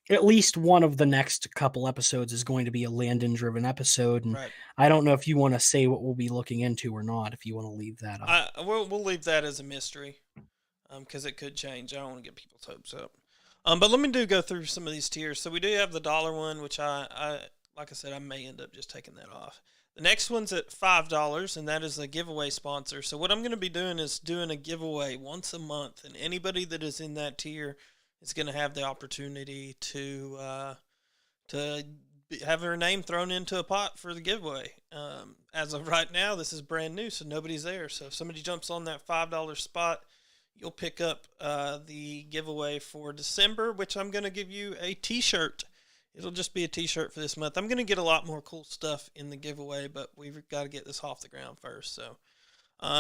at least one of the next couple episodes is going to be a Landon driven episode, and Right. I don't know if you want to say what we'll be looking into or not. If you want to leave that up, We'll leave that as a mystery, because it could change. I don't want to get people's hopes up. But let me go through some of these tiers. So we do have the dollar one, which I like I said, I may end up just taking that off. The next one's at $5, and that is a giveaway sponsor. So what I'm going to be doing is doing a giveaway once a month, and anybody that is in that tier is going to have the opportunity to have her name thrown into a pot for the giveaway. As of right now, this is brand new, so nobody's there. So if somebody jumps on that $5 spot, you'll pick up the giveaway for December, which I'm going to give you a T-shirt. It'll just be a T-shirt for this month. I'm going to get a lot more cool stuff in the giveaway, but we've got to get this off the ground first. So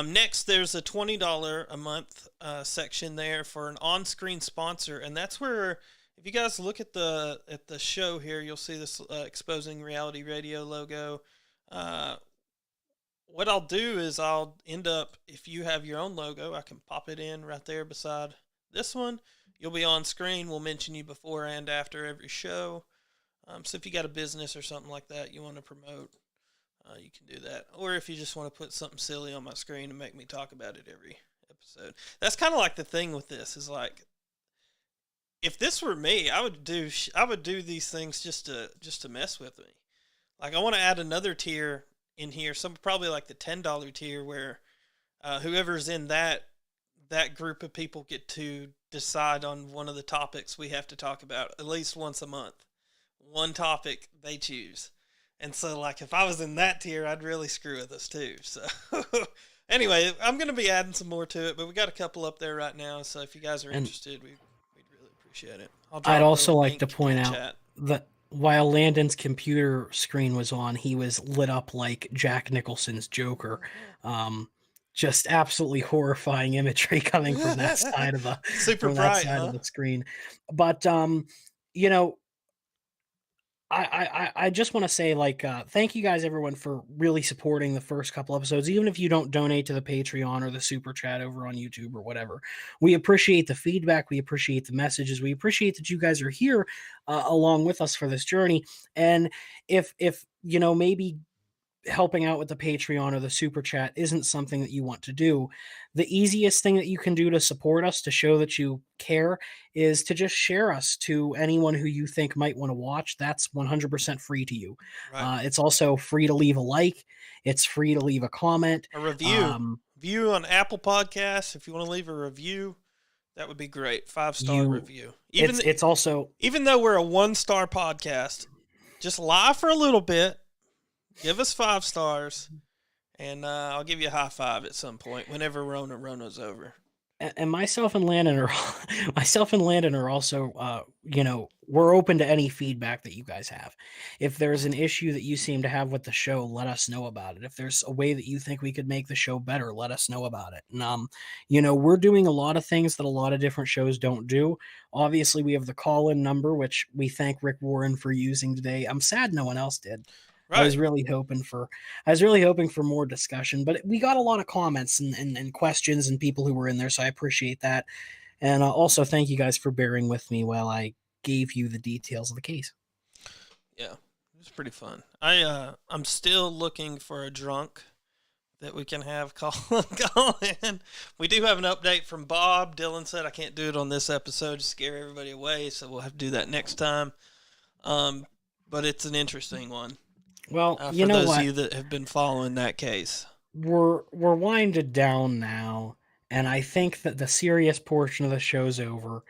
next, there's a $20 a month section there for an on-screen sponsor, and that's where, if you guys look at the show here, you'll see this Exposing Reality Radio logo. What I'll do is I'll end up, if you have your own logo, I can pop it in right there beside this one. You'll be on screen. We'll mention you before and after every show. So if you got a business or something like that you want to promote, you can do that. Or if you just want to put something silly on my screen and make me talk about it every episode. That's kind of like the thing with this is like, if this were me, I would do these things just to mess with me. Like I want to add another tier in here, some probably like the $10 tier where whoever's in that group of people get to decide on one of the topics we have to talk about at least once a month. One topic they choose. And so like if I was in that tier, I'd really screw with us too. So anyway, I'm going to be adding some more to it, but we got a couple up there right now. So if you guys are interested, we'd really appreciate it. I'd also like to point out that while Landon's computer screen was on, he was lit up like Jack Nicholson's Joker. Just absolutely horrifying imagery coming from that side of the super bright, of the screen. But you know, I just want to say, like, thank you guys, everyone, for really supporting the first couple episodes. Even if you don't donate to the Patreon or the Super Chat over on YouTube or whatever, we appreciate the feedback. We appreciate the messages. We appreciate that you guys are here along with us for this journey. And if you know, maybe helping out with the Patreon or the Super Chat isn't something that you want to do, the easiest thing that you can do to support us, to show that you care, is to just share us to anyone who you think might want to watch. That's 100% free to you. Right. It's also free to leave a like. It's free to leave a comment. A review. View on Apple Podcasts. If you want to leave a review, that would be great. 5-star review. It's also, even though we're a 1-star podcast, just lie for a little bit. Give us 5 stars, and I'll give you a high five at some point whenever Rona's over. And myself and Landon are also, you know, we're open to any feedback that you guys have. If there's an issue that you seem to have with the show, let us know about it. If there's a way that you think we could make the show better, let us know about it. And, you know, we're doing a lot of things that a lot of different shows don't do. Obviously, we have the call-in number, which we thank Rick Warren for using today. I'm sad no one else did. Right. I was really hoping for more discussion, but we got a lot of comments and questions and people who were in there, so I appreciate that. And also thank you guys for bearing with me while I gave you the details of the case. Yeah, it was pretty fun. I'm still looking for a drunk that we can have call in. We do have an update from Bob. Dillan said I can't do it on this episode to scare everybody away, so we'll have to do that next time. But it's an interesting one. Well, for you know those what? of you that have been following that case, we're winded down now, and I think that the serious portion of the show's over.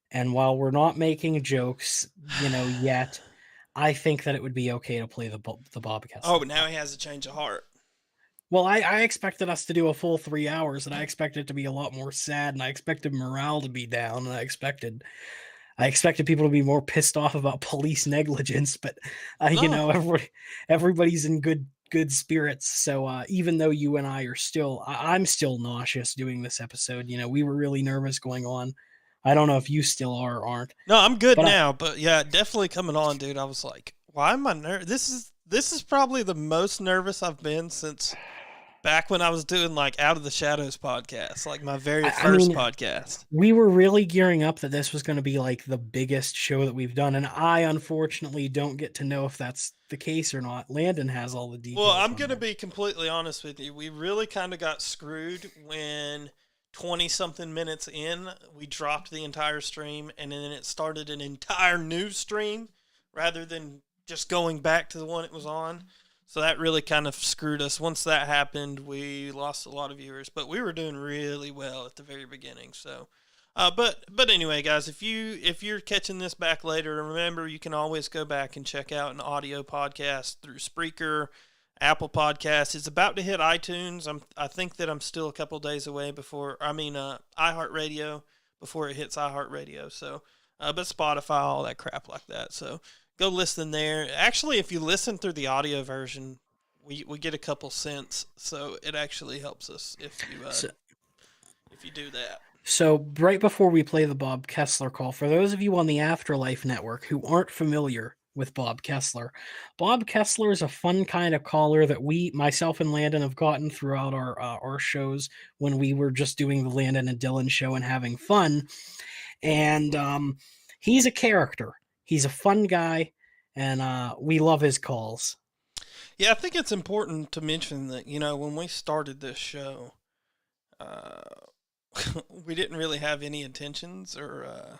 And while we're not making jokes, you know, yet, I think that it would be okay to play the Bobcast. Oh, but now he has a change of heart. Well, I expected us to do a full 3 hours, and I expected it to be a lot more sad, and I expected morale to be down, and I expected people to be more pissed off about police negligence, but you know, everybody's in good spirits. So even though you and I are I'm still nauseous doing this episode. You know, we were really nervous going on. I don't know if you still are or aren't. No, I'm good now, but yeah, definitely coming on, dude. I was like, why am I nervous? This is probably the most nervous I've been since back when I was doing like Out of the Shadows podcast, like my very I first mean, podcast. we were really gearing up that this was going to be like the biggest show that we've done, and I unfortunately don't get to know if that's the case or not. Landon has all the Well, details I'm on going to that. be completely honest with you. We really kind of got screwed when 20 something minutes in, we dropped the entire stream and then it started an entire new stream rather than just going back to the one it was on. So that really kind of screwed us. Once that happened, we lost a lot of viewers, but we were doing really well at the very beginning. So, but anyway, guys, if you're catching this back later, remember you can always go back and check out an audio podcast through Spreaker, Apple Podcasts. It's about to hit iTunes. I think that I'm still a couple days away before. iHeartRadio before it hits iHeartRadio. So, but Spotify, all that crap like that. So go listen there. Actually, if you listen through the audio version, we get a couple cents. So it actually helps us if you do that. So, right before we play the Bob Kessler call, for those of you on the Afterlife Network who aren't familiar with Bob Kessler is a fun kind of caller that myself and Landon, have gotten throughout our shows when we were just doing the Landon and Dillan show and having fun. And he's a character. He's a fun guy, and we love his calls. Yeah, I think it's important to mention that, when we started this show, we didn't really have any intentions or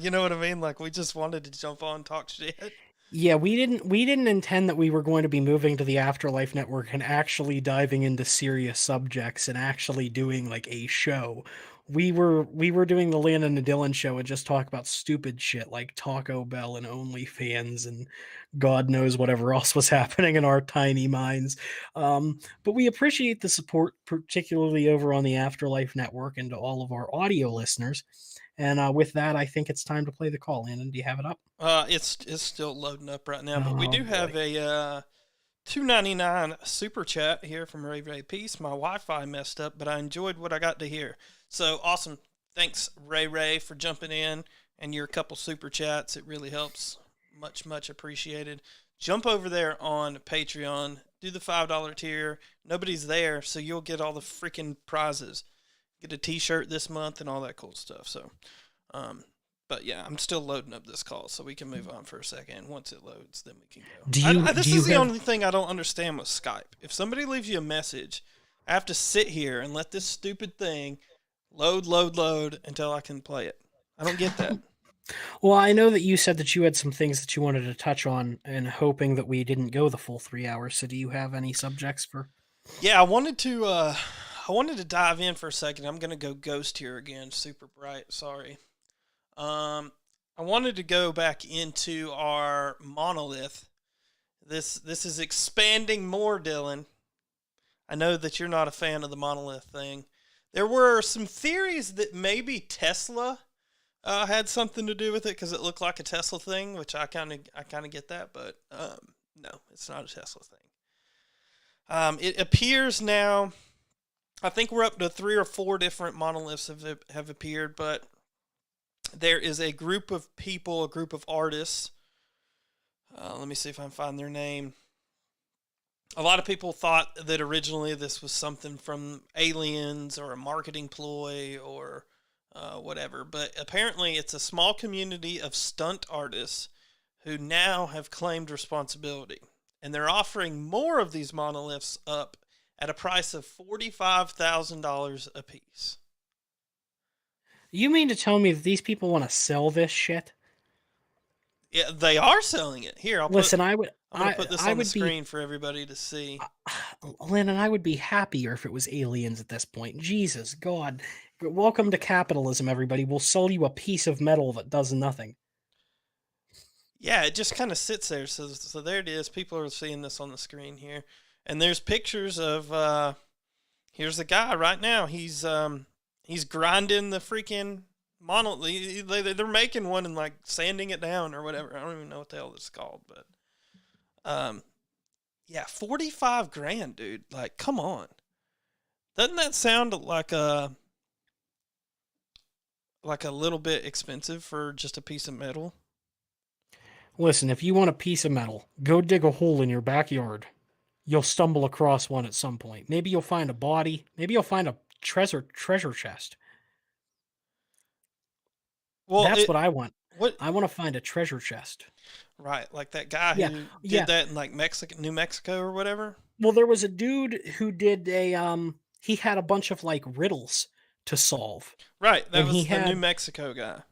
you know what I mean? Like we just wanted to jump on, talk shit. Yeah, we didn't intend that we were going to be moving to the Afterlife Network and actually diving into serious subjects and actually doing like a show. We were doing the Landon and Dillan show and just talk about stupid shit like Taco Bell and OnlyFans and God knows whatever else was happening in our tiny minds. But we appreciate the support, particularly over on the Afterlife Network and to all of our audio listeners. And with that, I think it's time to play the call. Landon, do you have it up? It's still loading up right now, but Oh, we do boy. have a $2.99 super chat here from Ray Ray Peace. My Wi-Fi messed up, but I enjoyed what I got to hear. So awesome! Thanks, Ray Ray, for jumping in and your couple super chats. It really helps. Much appreciated. Jump over there on Patreon. Do the $5 tier. Nobody's there, so you'll get all the freaking prizes. Get a T-shirt this month and all that cool stuff. So, but yeah, I'm still loading up this call, so we can move on for a second. Once it loads, then we can go. This is the only thing I don't understand with Skype. If somebody leaves you a message, I have to sit here and let this stupid thing load until I can play it. I don't get that. Well, I know that you said that you had some things that you wanted to touch on and hoping that we didn't go the full 3 hours. So do you have any subjects for? Yeah, I wanted to dive in for a second. I'm going to go ghost here again. Super bright. Sorry. I wanted to go back into our monolith. This is expanding more, Dillan. I know that you're not a fan of the monolith thing. There were some theories that maybe Tesla had something to do with it because it looked like a Tesla thing, which I kind of get that, but no, it's not a Tesla thing. It appears now. I think we're up to 3 or 4 different monoliths have appeared, but there is a group of people, a group of artists. Let me see if I can find their name. A lot of people thought that originally this was something from aliens or a marketing ploy or whatever, but apparently it's a small community of stunt artists who now have claimed responsibility, and they're offering more of these monoliths up at a price of $45,000 a piece. You mean to tell me that these people want to sell this shit? Yeah, they are selling it. Here, I'm going to put this on the screen for everybody to see. Landon, I would be happier if it was aliens at this point. Jesus, God. Welcome to capitalism, everybody. We'll sell you a piece of metal that does nothing. Yeah, it just kind of sits there. So there it is. People are seeing this on the screen here. And there's pictures of, here's the guy right now. He's grinding the freaking monolith. They're making one and like sanding it down or whatever. I don't even know what the hell it's called, but yeah, $45,000, dude. Like, come on. Doesn't that sound like a little bit expensive for just a piece of metal? Listen, if you want a piece of metal, go dig a hole in your backyard. you'll stumble across one at some point. Maybe you'll find a body. Maybe you'll find a treasure chest. Well, That's it what I want. what I want to find a treasure chest. right, like that guy Yeah, who did yeah. that in like Mexico, New Mexico or whatever. Well, there was a dude who did he had a bunch of like riddles to solve. Right, that And he was the New had Mexico guy.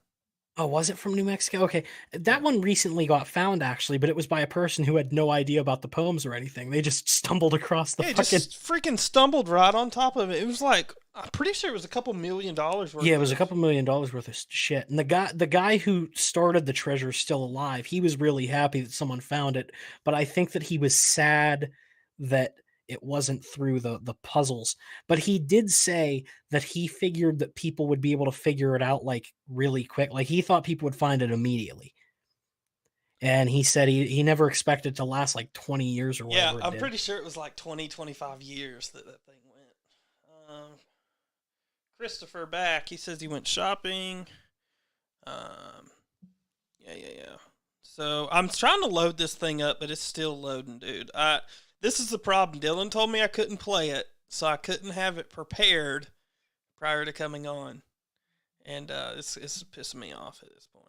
Oh, was it from New Mexico? Okay. That Yeah. one recently got found actually, but it was by a person who had no idea about the poems or anything. They just stumbled across the Yeah, he fucking just freaking stumbled right on top of it. It was like I'm pretty sure it was a couple $1 million worth Yeah, it was a of. couple $1 million worth of shit. And the guy who started the treasure is still alive. He was really happy that someone found it, but I think that he was sad that it wasn't through the puzzles. But he did say that he figured that people would be able to figure it out like really quick. Like he thought people would find it immediately. And he said he never expected to last like 20 years or Yeah, whatever it I'm did. pretty sure it was like 20, 25 years that that thing went. Christopher back. He says he went shopping. Um, yeah. So I'm trying to load this thing up, but it's still loading, dude. This is the problem. Dylan told me I couldn't play it, so I couldn't have it prepared prior to coming on, and it's pissing me off at this point.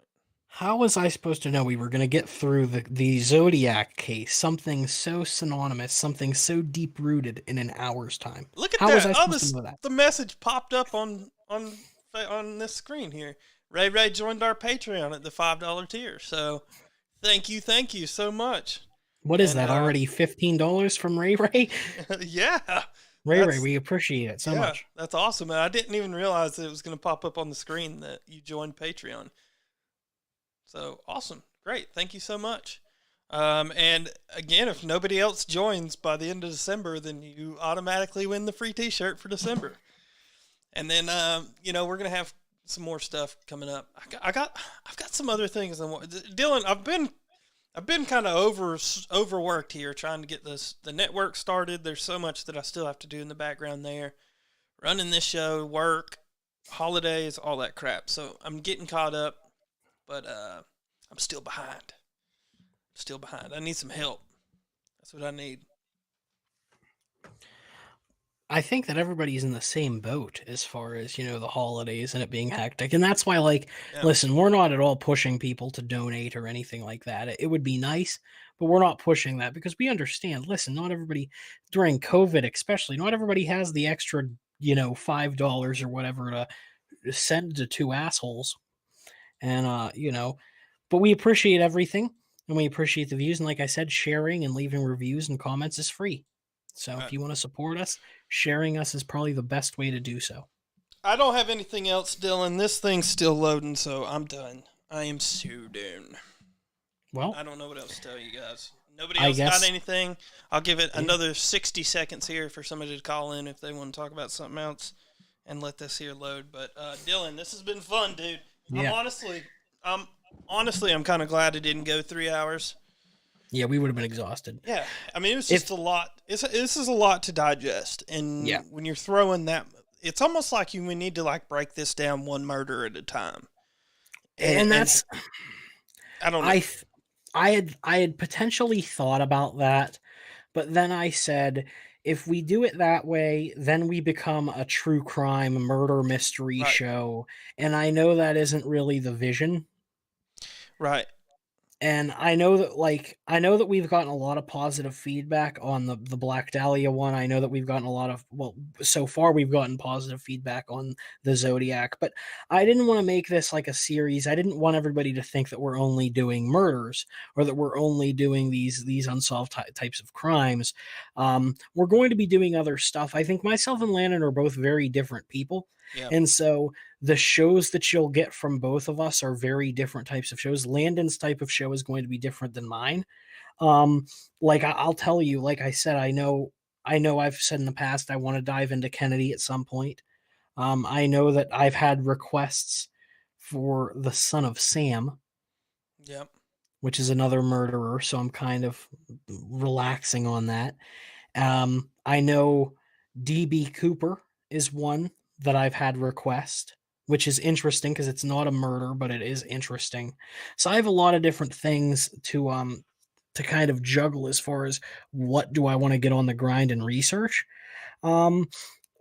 How was I supposed to know we were going to get through the Zodiac case, something so synonymous, something so deep rooted in an hour's time? Look at How was that! I Oh, supposed to this know that? the message popped up on this screen here. Ray joined our Patreon at the $5 tier, so thank you so much. What is And that already? $15 from Ray Ray? yeah, Ray, that's we appreciate it so yeah, much. that's awesome. And I didn't even realize that it was going to pop up on the screen that you joined Patreon. So awesome, great, thank you so much. And again, if nobody else joins by the end of December, then you automatically win the free T-shirt for December. And then we're gonna have some more stuff coming up. I've got some other things. Dylan, I've been kind of overworked here trying to get the network started. There's so much that I still have to do in the background there, running this show, work, holidays, all that crap. So I'm getting caught up, but I'm still behind. I need some help. That's what I need. I think that everybody's in the same boat as far as, the holidays and it being hectic. And that's why, like, Yeah. listen, we're not at all pushing people to donate or anything like that. It would be nice, but we're not pushing that because we understand, listen, not everybody during COVID, especially, not everybody has the extra, $5 or whatever to send to two assholes. And, but we appreciate everything and we appreciate the views. And like I said, sharing and leaving reviews and comments is free. So if you want to support us, sharing us is probably the best way to do so. I don't have anything else, Dylan. This thing's still loading, so I'm done. I am so done. Well, I don't know what else to tell you guys. Nobody I else guess, got anything. I'll give it another 60 seconds here for somebody to call in if they want to talk about something else and let this here load. But Dylan, this has been fun, dude. yeah, I'm kind of glad it didn't go 3 hours. yeah, we would have been exhausted. Yeah, I mean, it was just a lot. This is a lot to digest, and Yeah. when you're throwing that, it's almost like we need to like break this down one murder at a time. And that's I don't know. I had potentially thought about that, but then I said if we do it that way, then we become a true crime murder mystery Right. show, and I know that isn't really the vision. Right. And I know that we've gotten a lot of positive feedback on the Black Dahlia one. I know that we've gotten a lot of so far we've gotten positive feedback on the Zodiac, but I didn't want to make this like a series. I didn't want everybody to think that we're only doing murders or that we're only doing these unsolved types of crimes. We're going to be doing other stuff. I think myself and Landon are both very different people. Yeah. And so the shows that you'll get from both of us are very different types of shows. Landon's type of show is going to be different than mine. Like I'll tell you, like I said, I know I've said in the past, I want to dive into Kennedy at some point. I know that I've had requests for the Son of Sam, Yep. which is another murderer. So I'm kind of relaxing on that. I know DB Cooper is one that I've had request, which is interesting because it's not a murder, but it is interesting. So I have a lot of different things to kind of juggle as far as what do I want to get on the grind and research. Um,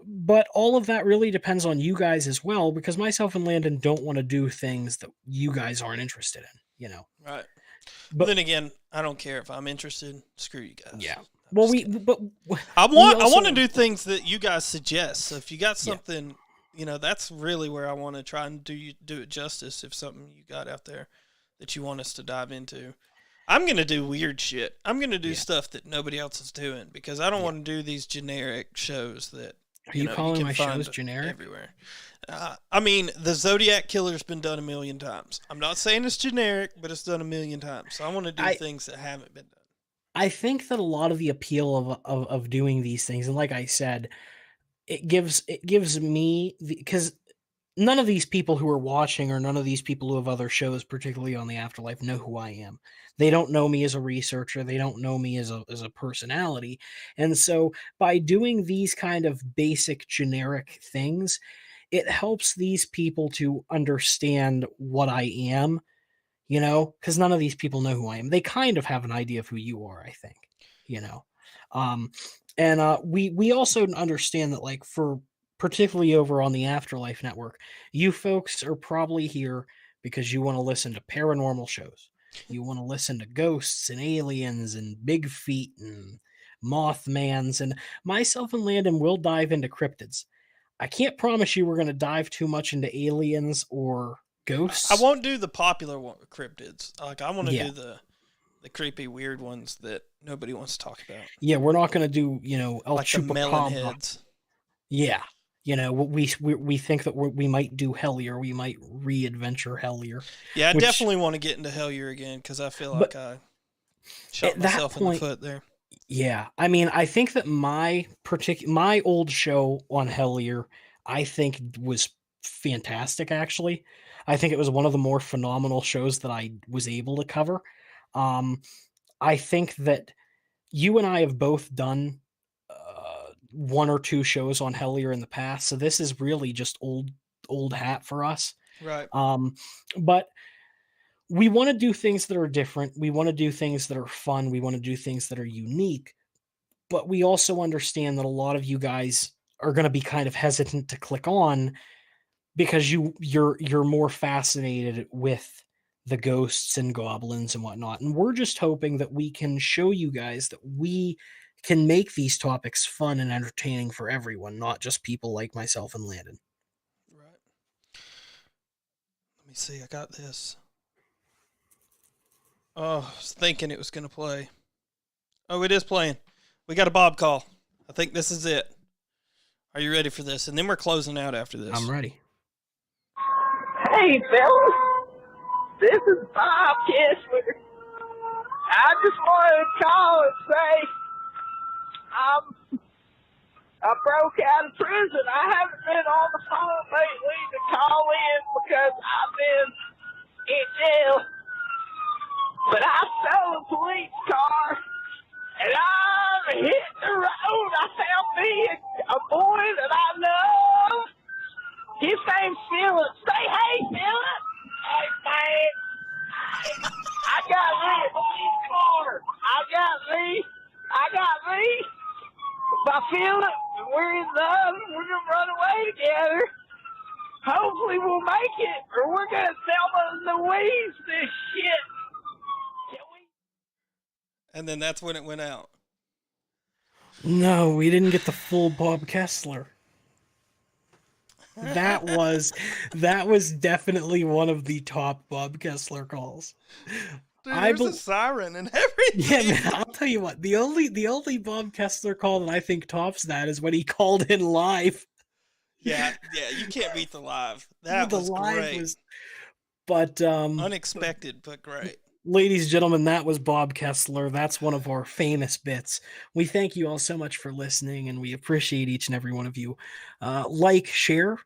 but all of that really depends on you guys as well, because myself and Landon don't want to do things that you guys aren't interested in, you know. Right. But But then again, I don't care if I'm interested. Screw you guys. yeah. I'm Well, just we kidding. but I we want also, to do things that you guys suggest. So if you got yeah. something, you know, that's really where I want to try and do it justice. If something you got out there that you want us to dive into, I'm gonna do weird shit. I'm gonna do Yeah. stuff that nobody else is doing because I don't Yeah. want to do these generic shows that Are you you calling can my find shows generic? everywhere. I mean, the Zodiac Killer's been done a million times. I'm not saying it's generic, but it's done a million times. So I want to do things that haven't been done. I think that a lot of the appeal of doing these things, and like I said, it gives me because none of these people who are watching or none of these people who have other shows, particularly on the Afterlife, know who I am. They don't know me as a researcher. They don't know me as a personality. And so by doing these kind of basic generic things, it helps these people to understand what I am, you know, because none of these people know who I am. They kind of have an idea of who you are, I think, you know. Um, and we also understand that, like, for particularly over on the Afterlife Network, you folks are probably here because you want to listen to paranormal shows. You want to listen to ghosts and aliens and big feet and Mothmans, and myself and Landon will dive into cryptids. I can't promise you we're going to dive too much into aliens or I ghosts. won't do the popular cryptids. Like I want to Yeah. do the creepy, weird ones that nobody wants to talk about, Yeah, we're not going to do, El like the melon Chupacabra. heads. Yeah. We think that we might do Hellier. We might re-adventure Hellier. Yeah, I Which- definitely want to get into Hellier again because I feel But like I shot at that myself in the point, foot there. yeah. I mean, I think that my old show on Hellier, I think was fantastic, actually. I think it was one of the more phenomenal shows that I was able to cover. Um, I think that you and I have both done one or two shows on Hellier in the past, so this is really just old hat for us. Right. But we want to do things that are different. We want to do things that are fun. We want to do things that are unique. But we also understand that a lot of you guys are going to be kind of hesitant to click on because you're more fascinated with the ghosts and goblins and whatnot. And we're just hoping that we can show you guys that we can make these topics fun and entertaining for everyone, not just people like myself and Landon. Right. Let me see. I got this. Oh, I was thinking it was going to play. Oh, it is playing. We got a Bob call. I think this is it. Are you ready for this? And then we're closing out after this. I'm ready. Hey, fellas. This is Bob Kessler. I just wanted to call and say I broke out of prison. I haven't been on the phone lately to call in because I've been in jail. But I stole a police car, and I'm hitting the road. I found me a boy that I love. His name's Philip. Say hey, Philip. Hey, man. I got me a police car. I got me by Philip. We're in love. We're going to run away together. Hopefully we'll make it, or we're going to Thelma and Louise this shit. And then that's when it went out. No, we didn't get the full Bob Kessler. That was definitely one of the top Bob Kessler calls. Dude, I there's a siren and everything. Yeah, man, I'll tell you what. The only Bob Kessler call that I think tops that is when he called in live. Yeah, you can't beat the live. That The was live great. was, but Unexpected, but great. ladies and gentlemen, that was Bob Kessler. That's one of our famous bits. We thank you all so much for listening, and we appreciate each and every one of you. Like, share.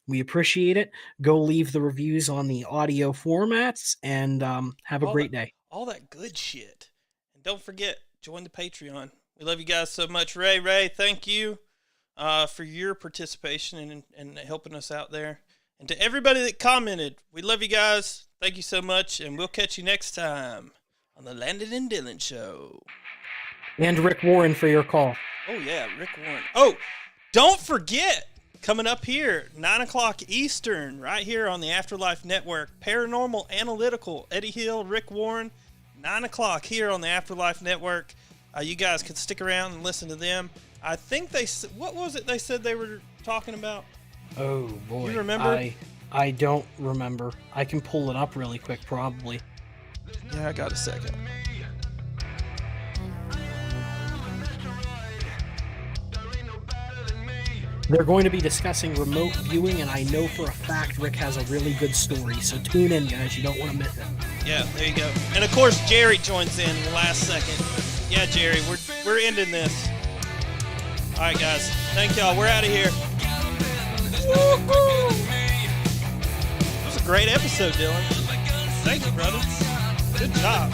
We appreciate it. Go leave the reviews on the audio formats, and have a great day. All that good shit. And don't forget, join the Patreon. We love you guys so much. Ray, thank you for your participation and helping us out there. And to everybody that commented, we love you guys. Thank you so much, and we'll catch you next time on the Landon and Dillan Show. And Rick Warren for your call. Oh, yeah, Rick Warren. Oh, don't forget, coming up here, 9 o'clock Eastern, right here on the Afterlife Network, Paranormal Analytical, Eddie Hill, Rick Warren, 9 o'clock here on the Afterlife Network. You guys can stick around and listen to them. I think what was it they said they were talking about? Oh, boy. You remember? I don't remember. I can pull it up really quick, probably. Yeah, I got a second. They're going to be discussing remote viewing, and I know for a fact Rick has a really good story, so tune in, guys. You don't want to miss it. Yeah, there you go. And, of course, Jerry joins in the last second. Yeah, Jerry, we're ending this. All right, guys. Thank y'all. We're out of here. Woo-hoo! That was a great episode, Dylan. Thank you, brother. Good job.